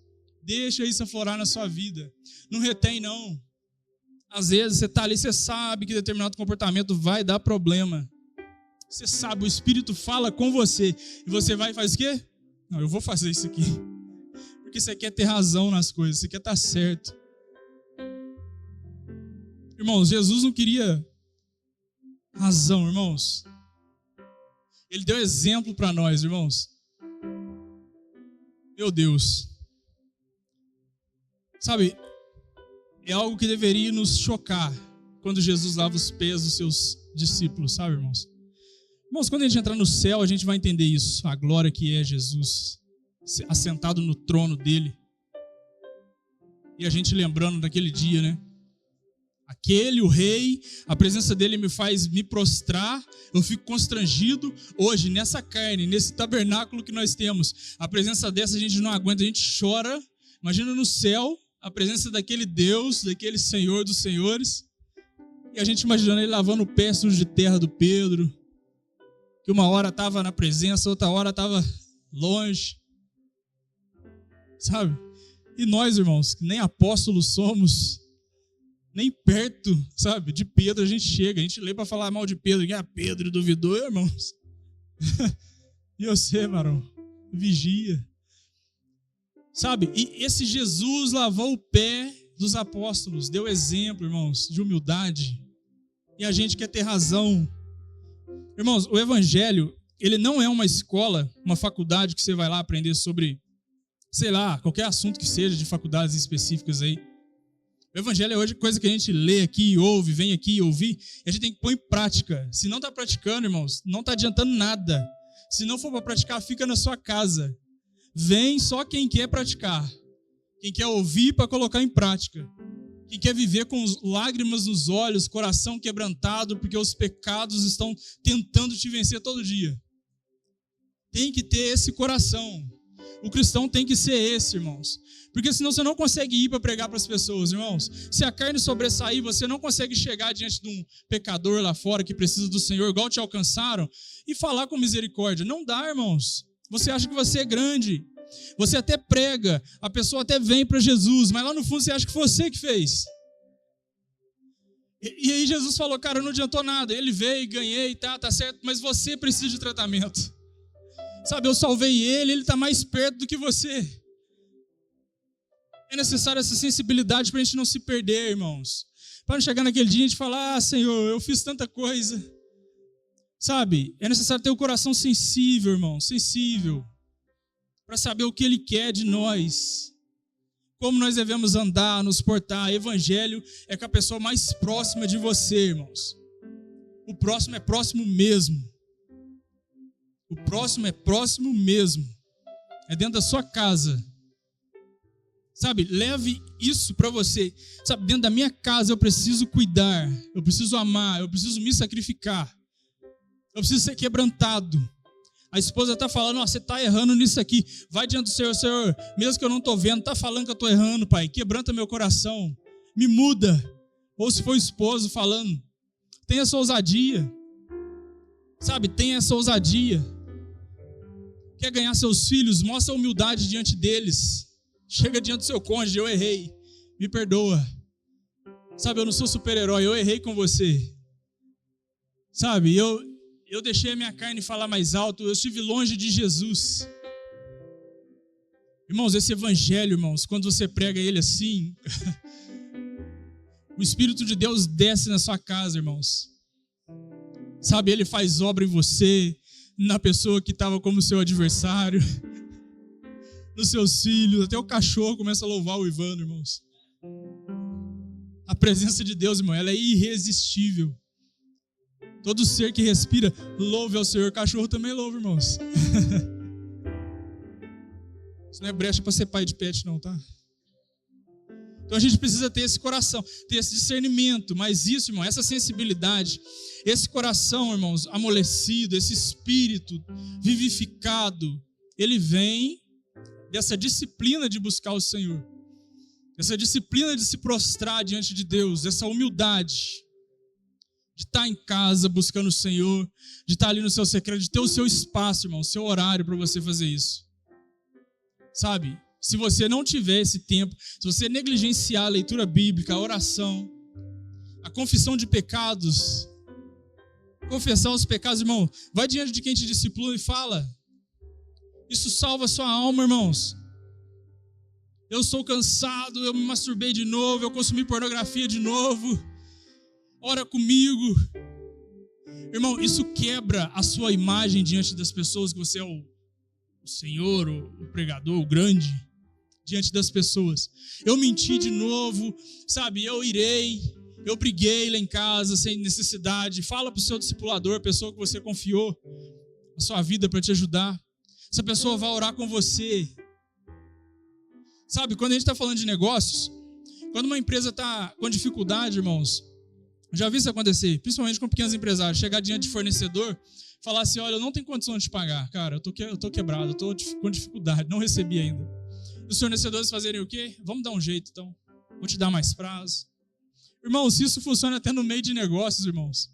Deixa isso aflorar na sua vida. Não retém, não. Às vezes você está ali, você sabe que determinado comportamento vai dar problema. Você sabe, o Espírito fala com você. E você vai e faz o quê? Não, eu vou fazer isso aqui. Porque você quer ter razão nas coisas, você quer estar certo. Irmãos, Jesus não queria razão, irmãos. Ele deu exemplo para nós, irmãos. Meu Deus. Sabe, é algo que deveria nos chocar quando Jesus lava os pés dos seus discípulos, sabe, irmãos? Irmãos, quando a gente entrar no céu, a gente vai entender isso. A glória que é Jesus, assentado no trono dele. E a gente lembrando daquele dia, né? Aquele, o rei, a presença dele me faz me prostrar, eu fico constrangido. Hoje, nessa carne, nesse tabernáculo que nós temos, a presença dessa a gente não aguenta, a gente chora. Imagina no céu, a presença daquele Deus, daquele Senhor dos Senhores. E a gente imaginando ele lavando o pé sujo de terra do Pedro, que uma hora estava na presença, outra hora estava longe. Sabe? E nós, irmãos, que nem apóstolos somos, nem perto, sabe, de Pedro a gente chega. A gente lê para falar mal de Pedro. Pedro duvidou, irmãos. E você, Marão, vigia. Sabe, e esse Jesus lavou o pé dos apóstolos, deu exemplo, irmãos, de humildade. E a gente quer ter razão. Irmãos, o Evangelho, ele não é uma escola, uma faculdade que você vai lá aprender sobre, sei lá, qualquer assunto que seja de faculdades específicas aí. O Evangelho é hoje coisa que a gente lê aqui, ouve, vem aqui ouvir, e a gente tem que pôr em prática. Se não está praticando, irmãos, não está adiantando nada. Se não for para praticar, fica na sua casa. Vem só quem quer praticar. Quem quer ouvir para colocar em prática. Quem quer viver com lágrimas nos olhos, coração quebrantado, porque os pecados estão tentando te vencer todo dia. Tem que ter esse coração. O cristão tem que ser esse, irmãos. Porque senão você não consegue ir para pregar para as pessoas, irmãos. Se a carne sobressair, você não consegue chegar diante de um pecador lá fora que precisa do Senhor, igual te alcançaram, e falar com misericórdia. Não dá, irmãos. Você acha que você é grande. Você até prega, a pessoa até vem para Jesus, mas lá no fundo você acha que foi você que fez. E aí Jesus falou, cara, não adiantou nada. Ele veio, ganhei, tá certo, mas você precisa de tratamento. Sabe, eu salvei ele está mais perto do que você. É necessário essa sensibilidade para a gente não se perder, irmãos. Para não chegar naquele dia e a gente falar, Senhor, eu fiz tanta coisa. Sabe, é necessário ter o coração sensível, irmão, sensível. Para saber o que Ele quer de nós. Como nós devemos andar, nos portar. Evangelho é com a pessoa mais próxima de você, irmãos. O próximo é próximo mesmo. O próximo é próximo mesmo. É dentro da sua casa. Sabe, leve isso para você. Sabe, dentro da minha casa eu preciso cuidar. Eu preciso amar. Eu preciso me sacrificar. Eu preciso ser quebrantado. A esposa está falando, você está errando nisso aqui. Vai diante do Senhor, Senhor, mesmo que eu não estou vendo, está falando que eu estou errando, Pai. Quebranta meu coração. Me muda. Ou se for o esposo falando, tenha essa ousadia. Sabe, tenha essa ousadia. Quer ganhar seus filhos? Mostra humildade diante deles. Chega diante do seu cônjuge, eu errei. Me perdoa. Sabe, eu não sou super-herói, eu errei com você. Sabe, eu deixei a minha carne falar mais alto, eu estive longe de Jesus. Irmãos, esse evangelho, irmãos, quando você prega ele assim, o Espírito de Deus desce na sua casa, irmãos. Sabe, ele faz obra em você, na pessoa que estava como seu adversário, nos seus filhos, até o cachorro começa a louvar o Ivano, irmãos. A presença de Deus, irmão, ela é irresistível. Todo ser que respira, louve ao Senhor. Cachorro também louva, irmãos. Isso não é brecha para ser pai de pet, não, tá? Então a gente precisa ter esse coração, ter esse discernimento. Mas isso, irmão, essa sensibilidade, esse coração, irmãos, amolecido, esse espírito vivificado, ele vem dessa disciplina de buscar o Senhor. essa disciplina de se prostrar diante de Deus, essa humildade de estar em casa buscando o Senhor, de estar ali no seu secreto, de ter o seu espaço, irmão, o seu horário para você fazer isso. Sabe? Se você não tiver esse tempo, se você negligenciar a leitura bíblica, a oração, a confissão de pecados, confessar os pecados, irmão, vai diante de quem te discipula e fala. Isso salva a sua alma, irmãos. Eu sou cansado, eu me masturbei de novo, eu consumi pornografia de novo. Ora comigo. Irmão, isso quebra a sua imagem diante das pessoas, que você é o Senhor, o pregador, o grande, diante das pessoas. Eu menti de novo, sabe? Eu briguei lá em casa sem necessidade. Fala para o seu discipulador, a pessoa que você confiou a sua vida para te ajudar. Essa pessoa vai orar com você. Sabe, quando a gente está falando de negócios, quando uma empresa está com dificuldade, irmãos, já vi isso acontecer, principalmente com pequenos empresários, chegar diante de fornecedor, falar assim, olha, eu não tenho condição de te pagar, cara, eu tô quebrado, eu tô com dificuldade, não recebi ainda. E os fornecedores fazerem o quê? Vamos dar um jeito, então, vou te dar mais prazo. Irmãos, isso funciona até no meio de negócios, irmãos.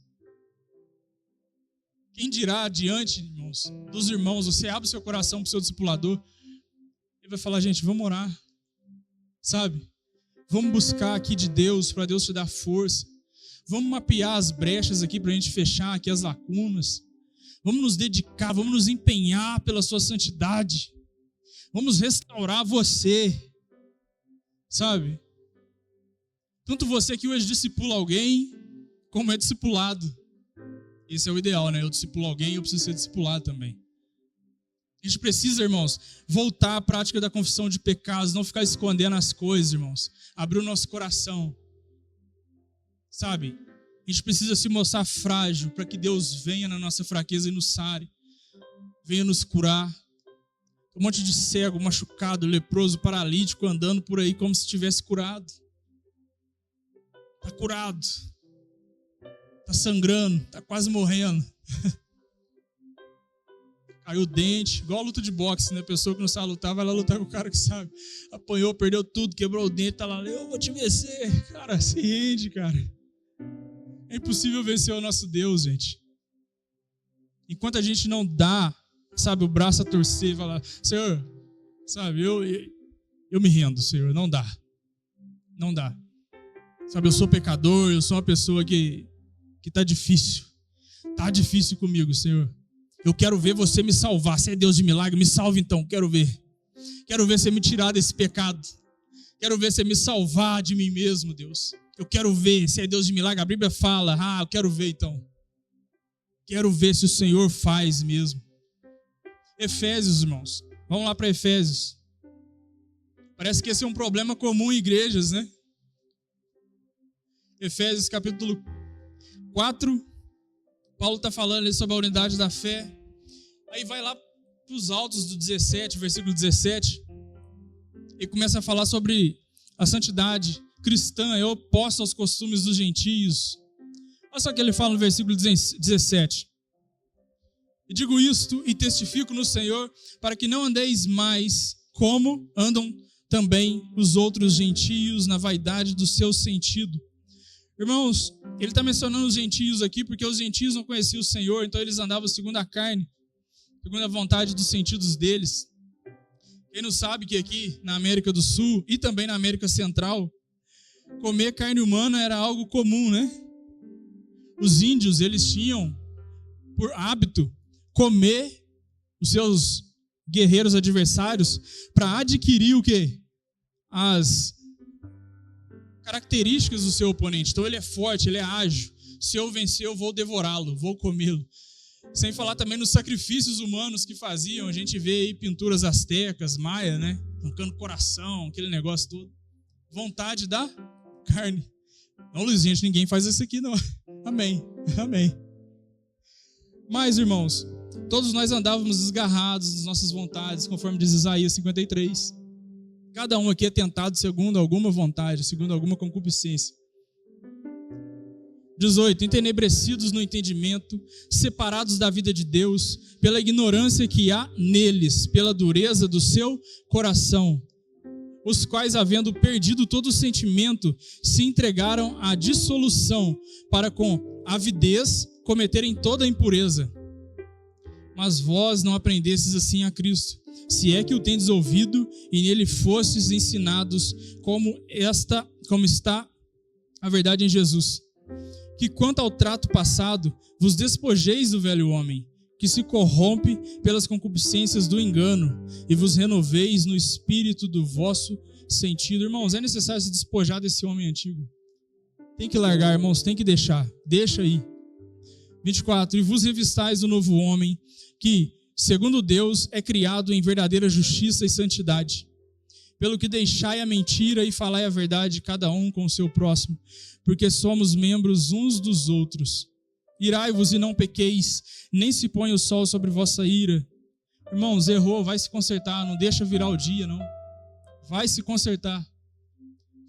Quem dirá diante, irmãos, dos irmãos, você abre o seu coração para o seu discipulador, ele vai falar, gente, vamos orar, sabe? Vamos buscar aqui de Deus, para Deus te dar força. Vamos mapear as brechas aqui para a gente fechar aqui as lacunas. Vamos nos dedicar, vamos nos empenhar pela sua santidade. Vamos restaurar você, sabe? Tanto você que hoje discipula alguém, como é discipulado. Esse é o ideal, né? Eu discipulo alguém, eu preciso ser discipulado também. A gente precisa, irmãos, voltar à prática da confissão de pecados, não ficar escondendo as coisas, irmãos. Abrir o nosso coração. Sabe? A gente precisa se mostrar frágil para que Deus venha na nossa fraqueza e nos sare. Venha nos curar. Um monte de cego, machucado, leproso, paralítico, andando por aí como se estivesse curado. Está curado. Está sangrando, está quase morrendo. Caiu o dente, igual a luta de boxe, né? A pessoa que não sabe lutar, vai lá lutar com o cara que sabe. Apanhou, perdeu tudo, quebrou o dente, tá lá, eu vou te vencer. Cara, se rende, cara. É impossível vencer o nosso Deus, gente. Enquanto a gente não dá, sabe, o braço a torcer e falar, Senhor, sabe, eu me rendo, Senhor, não dá. Não dá. Sabe, eu sou pecador, eu sou uma pessoa que tá difícil. Tá difícil comigo, Senhor. Eu quero ver você me salvar. Você é Deus de milagre, me salve então, quero ver. Quero ver você me tirar desse pecado. Quero ver você me salvar de mim mesmo, Deus. Eu quero ver se é Deus de milagre. A Bíblia fala, eu quero ver então. Quero ver se o Senhor faz mesmo. Efésios, irmãos. Vamos lá para Efésios. Parece que esse é um problema comum em igrejas, né? Efésios capítulo 4. Paulo está falando ali sobre a unidade da fé. Aí vai lá para os Autos do 17, versículo 17. E começa a falar sobre a santidade cristã, é oposta aos costumes dos gentios. Olha só o que ele fala no versículo 17. E digo isto e testifico no Senhor, para que não andeis mais como andam também os outros gentios na vaidade do seu sentido. Irmãos, ele está mencionando os gentios aqui, porque os gentios não conheciam o Senhor, então eles andavam segundo a carne, segundo a vontade dos sentidos deles. Quem não sabe que aqui na América do Sul e também na América Central, comer carne humana era algo comum, né? Os índios, eles tinham por hábito comer os seus guerreiros adversários para adquirir o quê? As características do seu oponente. Então ele é forte, ele é ágil. Se eu vencer, eu vou devorá-lo, vou comê-lo. Sem falar também nos sacrifícios humanos que faziam. A gente vê aí pinturas astecas, maia, né? Arrancando coração, aquele negócio todo. Vontade da carne. Não, Luizinho, ninguém faz isso aqui, não. Amém. Amém. Mas, irmãos, todos nós andávamos desgarrados das nossas vontades, conforme diz Isaías 53. Cada um aqui é tentado segundo alguma vontade, segundo alguma concupiscência. 18. Entenebrecidos no entendimento, separados da vida de Deus, pela ignorância que há neles, pela dureza do seu coração. os quais, havendo perdido todo o sentimento, se entregaram à dissolução, para com avidez cometerem toda a impureza. Mas vós não aprendestes assim a Cristo, se é que o tendes ouvido e nele fostes ensinados, como está a verdade em Jesus. Que quanto ao trato passado, vos despojeis do velho homem, que se corrompe pelas concupiscências do engano, e vos renoveis no espírito do vosso sentido. Irmãos, é necessário se despojar desse homem antigo. Tem que largar, irmãos, tem que deixar. Deixa aí. 24. E vos revistais do novo homem, que, segundo Deus, é criado em verdadeira justiça e santidade. Pelo que deixai a mentira e falai a verdade, cada um com o seu próximo, porque somos membros uns dos outros. Irai-vos e não pequeis, nem se ponha o sol sobre vossa ira. Irmãos, errou, vai se consertar, não deixa virar o dia, não. Vai se consertar.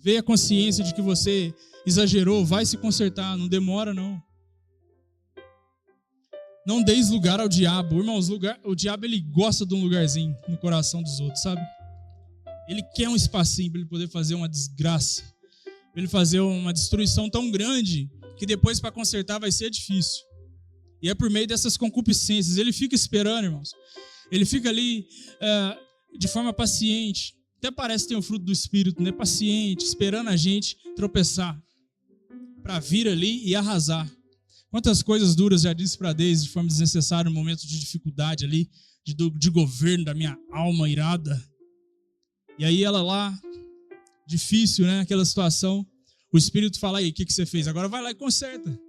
Veja a consciência de que você exagerou, vai se consertar, não demora, não. Não deis lugar ao diabo. Irmãos, o diabo, ele gosta de um lugarzinho no coração dos outros, sabe? Ele quer um espacinho para ele poder fazer uma desgraça, para ele fazer uma destruição tão grande que depois para consertar vai ser difícil. E é por meio dessas concupiscências. Ele fica esperando, irmãos. Ele fica ali de forma paciente. Até parece que tem o fruto do Espírito, né? Paciente, esperando a gente tropeçar para vir ali e arrasar. Quantas coisas duras já disse para Deise de forma desnecessária no momento de dificuldade ali, de governo da minha alma irada. E aí ela lá, difícil, né? Aquela situação. O Espírito fala aí, o que você fez? Agora vai lá e conserta.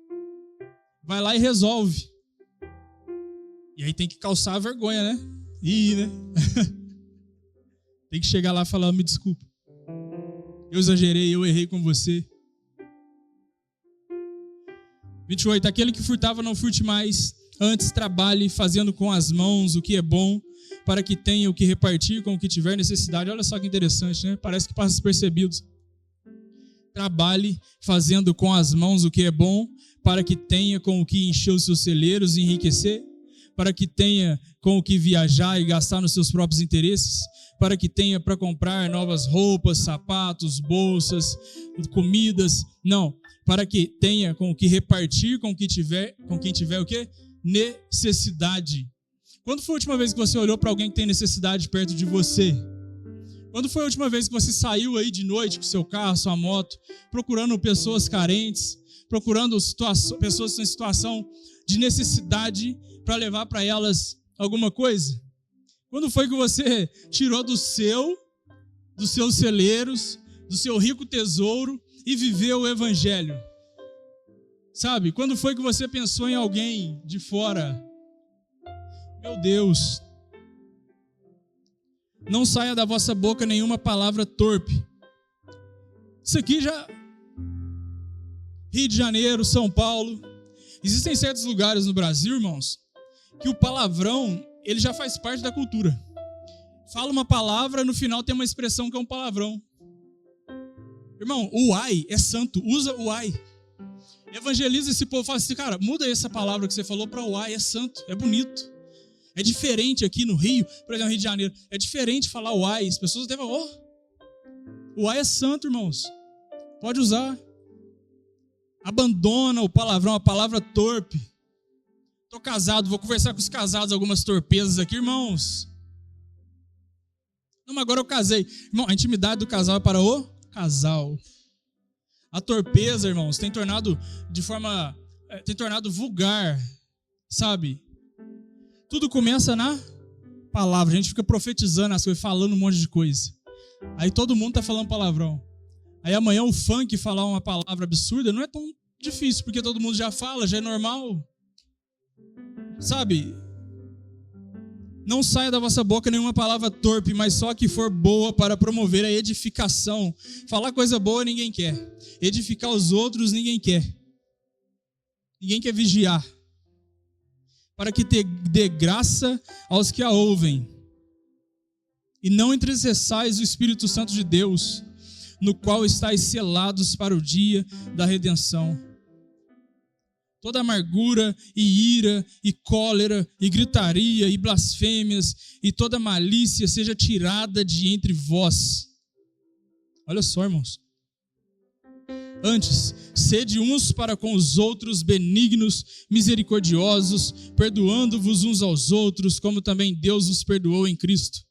Vai lá e resolve. E aí tem que calçar a vergonha, né? né? Tem que chegar lá e falar, me desculpa. Eu exagerei, eu errei com você. 28. Aquele que furtava não furte mais. Antes trabalhe fazendo com as mãos o que é bom, para que tenha o que repartir com o que tiver necessidade. Olha só que interessante, né? Parece que passa despercebido. Trabalhe fazendo com as mãos o que é bom, para que tenha com o que encher os seus celeiros e enriquecer, para que tenha com o que viajar e gastar nos seus próprios interesses, para que tenha para comprar novas roupas, sapatos, bolsas, comidas. Não, para que tenha com o que repartir com quem tiver o quê? Necessidade. Quando foi a última vez que você olhou para alguém que tem necessidade perto de você? Quando foi a última vez que você saiu aí de noite com seu carro, sua moto, procurando pessoas carentes, procurando pessoas em situação de necessidade para levar para elas alguma coisa? Quando foi que você tirou dos seus celeiros, do seu rico tesouro e viveu o evangelho? Sabe? Quando foi que você pensou em alguém de fora? Meu Deus! Não saia da vossa boca nenhuma palavra torpe. Isso aqui já... Rio de Janeiro, São Paulo. Existem certos lugares no Brasil, irmãos, que o palavrão, ele já faz parte da cultura. Fala uma palavra, no final tem uma expressão que é um palavrão. Irmão, o ai é santo, usa o ai. Evangeliza esse povo, fala assim, cara, muda essa palavra que você falou para o ai, é santo, é bonito. É diferente aqui no Rio, por exemplo, Rio de Janeiro, é diferente falar o ai. As pessoas até falam, o ai é santo, irmãos. Pode usar. Abandona o palavrão, a palavra torpe. Estou casado, vou conversar com os casados algumas torpezas aqui, irmãos. Não, mas agora eu casei. Irmão, a intimidade do casal é para o casal. A torpeza, irmãos, tem tornado vulgar, sabe? Tudo começa na palavra. A gente fica profetizando as coisas, falando um monte de coisa. Aí todo mundo está falando palavrão. Aí amanhã o funk falar uma palavra absurda não é tão difícil, porque todo mundo já fala, já é normal. Sabe? Não saia da vossa boca nenhuma palavra torpe, mas só que for boa para promover a edificação. Falar coisa boa ninguém quer. Edificar os outros ninguém quer. Ninguém quer vigiar. Para que dê graça aos que a ouvem. E não entristeçais o Espírito Santo de Deus, no qual estáis selados para o dia da redenção. Toda amargura e ira e cólera e gritaria e blasfêmias e toda malícia seja tirada de entre vós. Olha só, irmãos. Antes, sede uns para com os outros benignos, misericordiosos, perdoando-vos uns aos outros, como também Deus vos perdoou em Cristo.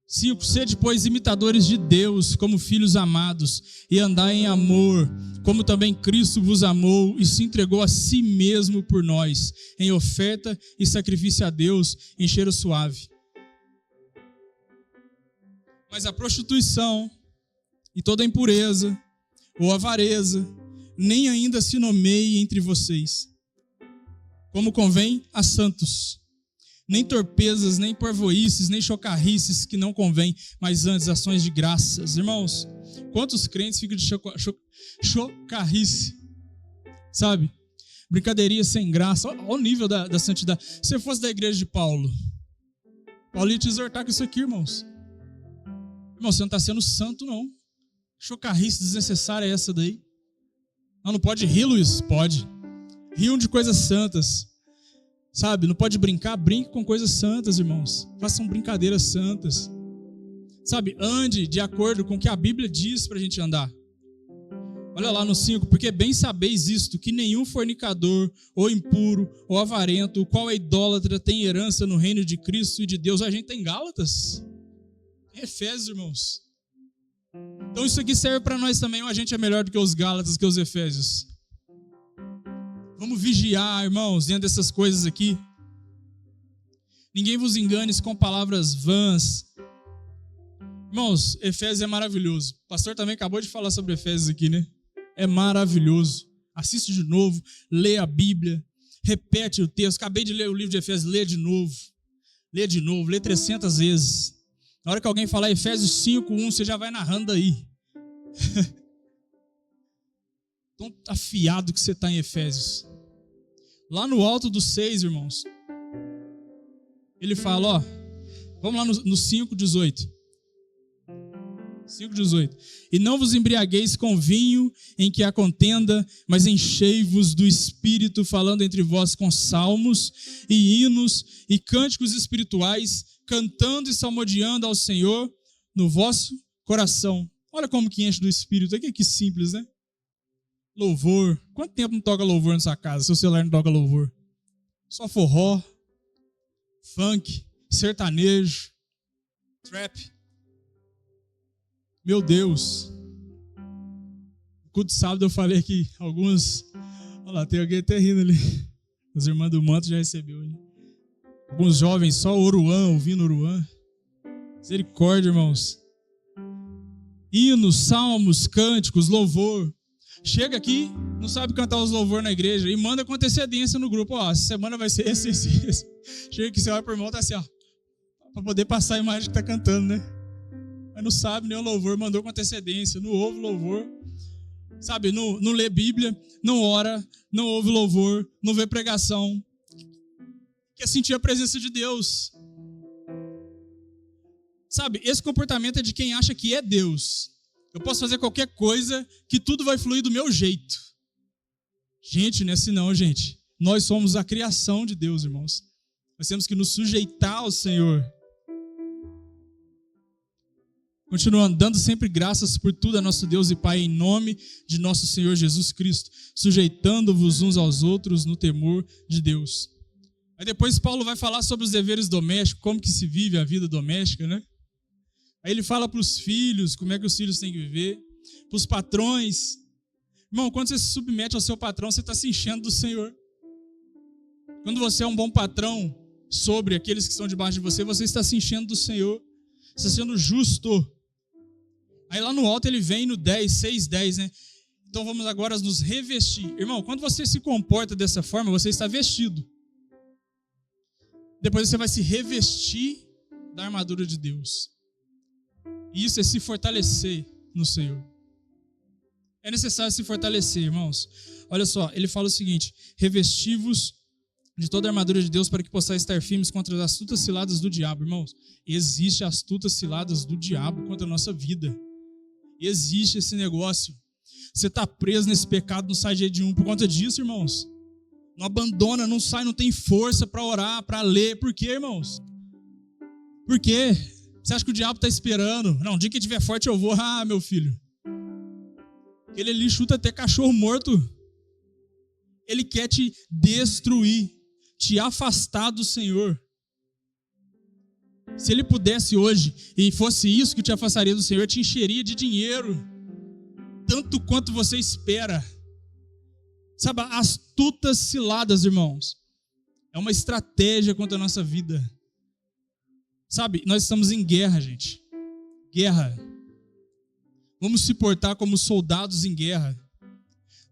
5. Sede, pois, imitadores de Deus, como filhos amados, e andai em amor, como também Cristo vos amou e se entregou a si mesmo por nós, em oferta e sacrifício a Deus, em cheiro suave. Mas a prostituição e toda impureza ou avareza nem ainda se nomeie entre vocês, como convém a santos. Nem torpezas, nem parvoíces, nem chocarrices que não convém, mas antes ações de graças. Irmãos, quantos crentes ficam de chocarrice, sabe? Brincadeirinha sem graça. Olha o nível da santidade. Se você fosse da igreja de Paulo ia te exortar com isso aqui, irmãos. Irmão, você não está sendo santo, não. Chocarrice desnecessária é essa daí. Não pode rir, Luiz? Pode. Riam de coisas santas. Sabe, não pode brincar? Brinque com coisas santas, irmãos. Façam brincadeiras santas. Sabe, ande de acordo com o que a Bíblia diz para a gente andar. Olha lá no 5, porque bem sabeis isto, que nenhum fornicador, ou impuro, ou avarento, o qual é idólatra, tem herança no reino de Cristo e de Deus. A gente tem Gálatas, tem Efésios, irmãos. Então isso aqui serve para nós também, ou a gente é melhor do que os Gálatas, que os Efésios? Vamos vigiar, irmãos, dentro dessas coisas aqui. Ninguém vos engane com palavras vãs. Irmãos, Efésios é maravilhoso. O pastor também acabou de falar sobre Efésios aqui, né? É maravilhoso. Assiste de novo, lê a Bíblia, repete o texto. Acabei de ler o livro de Efésios, lê de novo. Lê de novo, lê 300 vezes. Na hora que alguém falar Efésios 5:1, você já vai narrando aí. Tão afiado que você está em Efésios. Lá no alto do 6, irmãos, ele fala, ó, vamos lá no 5:18. 5:18. E não vos embriagueis com vinho em que há contenda, mas enchei-vos do Espírito, falando entre vós com salmos e hinos e cânticos espirituais, cantando e salmodiando ao Senhor no vosso coração. Olha como que enche do Espírito. Aqui que simples, né? Louvor. Quanto tempo não toca louvor na sua casa? Seu celular não toca louvor? Só forró, funk, sertanejo, trap. Meu Deus. No culto de sábado eu falei que alguns... Olha lá, tem alguém até rindo ali. As irmãs do manto já recebeu ali. Alguns jovens só Oruan, ouvindo Oruan. Misericórdia, irmãos. Hinos, salmos, cânticos, louvor. Chega aqui, não sabe cantar os louvor na igreja e manda com antecedência no grupo. Ó, essa semana vai ser esse. Chega aqui, você olha por irmão, tá assim, ó. Pra poder passar a imagem que tá cantando, né? Mas não sabe nem o louvor, mandou com antecedência, não ouve louvor. Sabe, não lê Bíblia, não ora, não ouve louvor, não vê pregação. Quer sentir a presença de Deus. Sabe, esse comportamento é de quem acha que é Deus. Eu posso fazer qualquer coisa que tudo vai fluir do meu jeito. Gente, não é assim não, gente. Nós somos a criação de Deus, irmãos. Nós temos que nos sujeitar ao Senhor. Continuando, dando sempre graças por tudo a nosso Deus e Pai, em nome de nosso Senhor Jesus Cristo, sujeitando-vos uns aos outros no temor de Deus. Aí depois Paulo vai falar sobre os deveres domésticos, como que se vive a vida doméstica, né? Aí ele fala para os filhos, como é que os filhos têm que viver, para os patrões. Irmão, quando você se submete ao seu patrão, você está se enchendo do Senhor. Quando você é um bom patrão sobre aqueles que estão debaixo de você, você está se enchendo do Senhor. Você está sendo justo. Aí lá no alto ele vem no 6:10, né? Então vamos agora nos revestir. Irmão, quando você se comporta dessa forma, você está vestido. Depois você vai se revestir da armadura de Deus. E isso é se fortalecer no Senhor. É necessário se fortalecer, irmãos. Olha só, ele fala o seguinte: revesti-vos de toda a armadura de Deus para que possais estar firmes contra as astutas ciladas do diabo. Irmãos, existem astutas ciladas do diabo contra a nossa vida. Existe esse negócio. Você está preso nesse pecado, não sai de jeito nenhum por conta disso, irmãos. Não abandona, não sai, não tem força para orar, para ler. Por quê, irmãos? Por quê? Você acha que o diabo está esperando? Não, o dia que tiver forte eu vou. Ah, meu filho. Ele ali chuta até cachorro morto. Ele quer te destruir, te afastar do Senhor. Se ele pudesse hoje, e fosse isso que te afastaria do Senhor, te encheria de dinheiro, tanto quanto você espera. Sabe, astutas ciladas, irmãos, é uma estratégia contra a nossa vida. Sabe, nós estamos em guerra, gente. Guerra. Vamos se portar como soldados em guerra.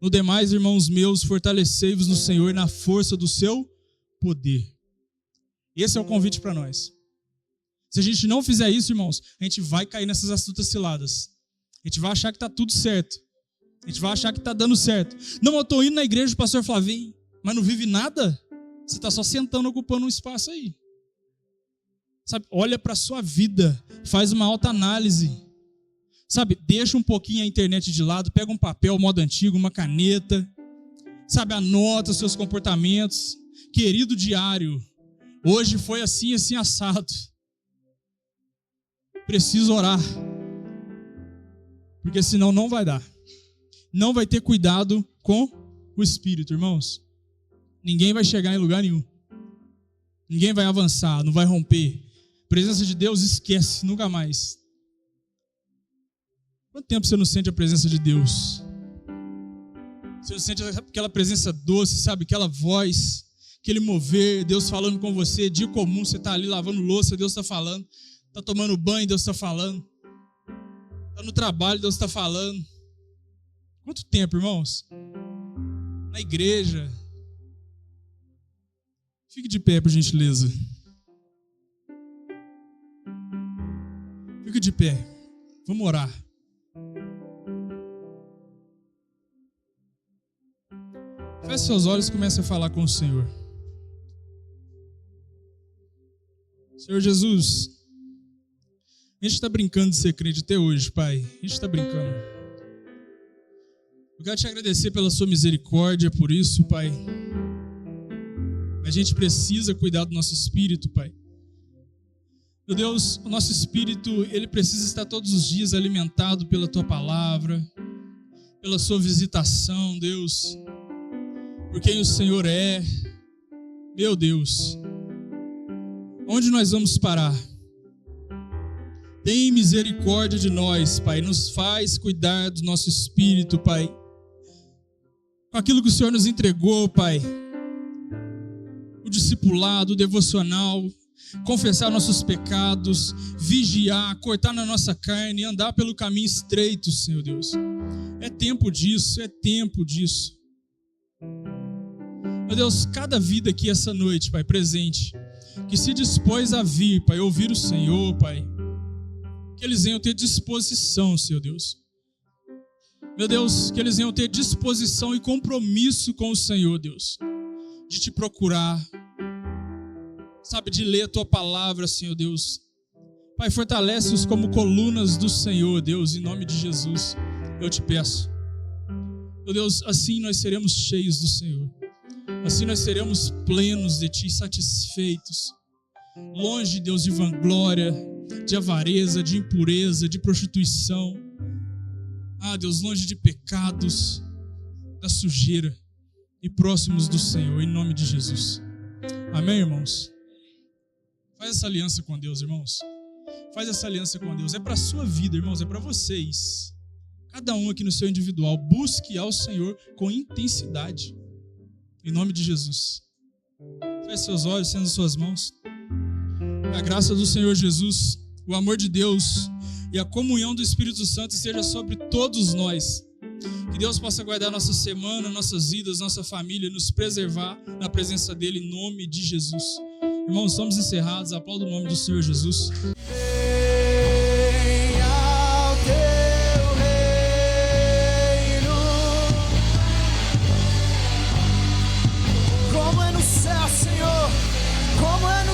No demais, irmãos meus, fortalecei-vos no Senhor e na força do seu poder. Esse é o convite para nós. Se a gente não fizer isso, irmãos, a gente vai cair nessas astutas ciladas. A gente vai achar que está tudo certo. A gente vai achar que está dando certo. Não, eu estou indo na igreja do pastor Flavinho, mas não vive nada. Você está só sentando, ocupando um espaço aí. Sabe, olha para a sua vida, faz uma autoanálise. Sabe, deixa um pouquinho a internet de lado, pega um papel, modo antigo, uma caneta. Sabe, anota os seus comportamentos. Querido diário, hoje foi assim, assim assado. Preciso orar. Porque senão não vai dar. Não vai ter cuidado com o Espírito, irmãos. Ninguém vai chegar em lugar nenhum. Ninguém vai avançar, não vai romper. Presença de Deus, esquece, nunca mais. Quanto tempo você não sente a presença de Deus? Você não sente aquela presença doce, sabe? Aquela voz, aquele mover, Deus falando com você. Dia comum, você está ali lavando louça, Deus está falando. Está tomando banho, Deus está falando. Está no trabalho, Deus está falando. Quanto tempo, irmãos? Na igreja. Fique de pé, por gentileza. Fique de pé. Vamos orar. Feche seus olhos e comece a falar com o Senhor. Senhor Jesus, a gente está brincando de ser crente até hoje, Pai. A gente está brincando. Eu quero te agradecer pela sua misericórdia, por isso, Pai. A gente precisa cuidar do nosso espírito, Pai. Meu Deus, o nosso espírito, ele precisa estar todos os dias alimentado pela tua palavra, pela sua visitação, Deus. Por quem o Senhor é. Meu Deus, onde nós vamos parar? Tem misericórdia de nós, Pai. Nos faz cuidar do nosso espírito, Pai. Com aquilo que o Senhor nos entregou, Pai. O discipulado, o devocional, confessar nossos pecados, vigiar, cortar na nossa carne, andar pelo caminho estreito, Senhor Deus. É tempo disso, é tempo disso. Meu Deus, cada vida aqui essa noite, Pai, presente, que se dispôs a vir, Pai, ouvir o Senhor, Pai, que eles venham ter disposição, Senhor Deus. Meu Deus, que eles venham ter disposição e compromisso com o Senhor, Deus, de te procurar, sabe, de ler a tua palavra, Senhor Deus. Pai, fortalece-os como colunas do Senhor, Deus, em nome de Jesus, eu te peço. Meu Deus, assim nós seremos cheios do Senhor. Assim nós seremos plenos de Ti, satisfeitos. Longe, Deus, de vanglória, de avareza, de impureza, de prostituição. Ah, Deus, longe de pecados, da sujeira. E próximos do Senhor, em nome de Jesus. Amém, irmãos? Faz essa aliança com Deus, irmãos. Faz essa aliança com Deus. É para a sua vida, irmãos, é para vocês. Cada um aqui no seu individual. Busque ao Senhor com intensidade. Em nome de Jesus. Feche seus olhos, estenda suas mãos. A graça do Senhor Jesus, o amor de Deus e a comunhão do Espírito Santo esteja sobre todos nós. Que Deus possa guardar nossa semana, nossas vidas, nossa família, nos preservar na presença dEle, em nome de Jesus. Irmãos, estamos encerrados. Aplauda o nome do Senhor Jesus. Como é no céu, Senhor, como é no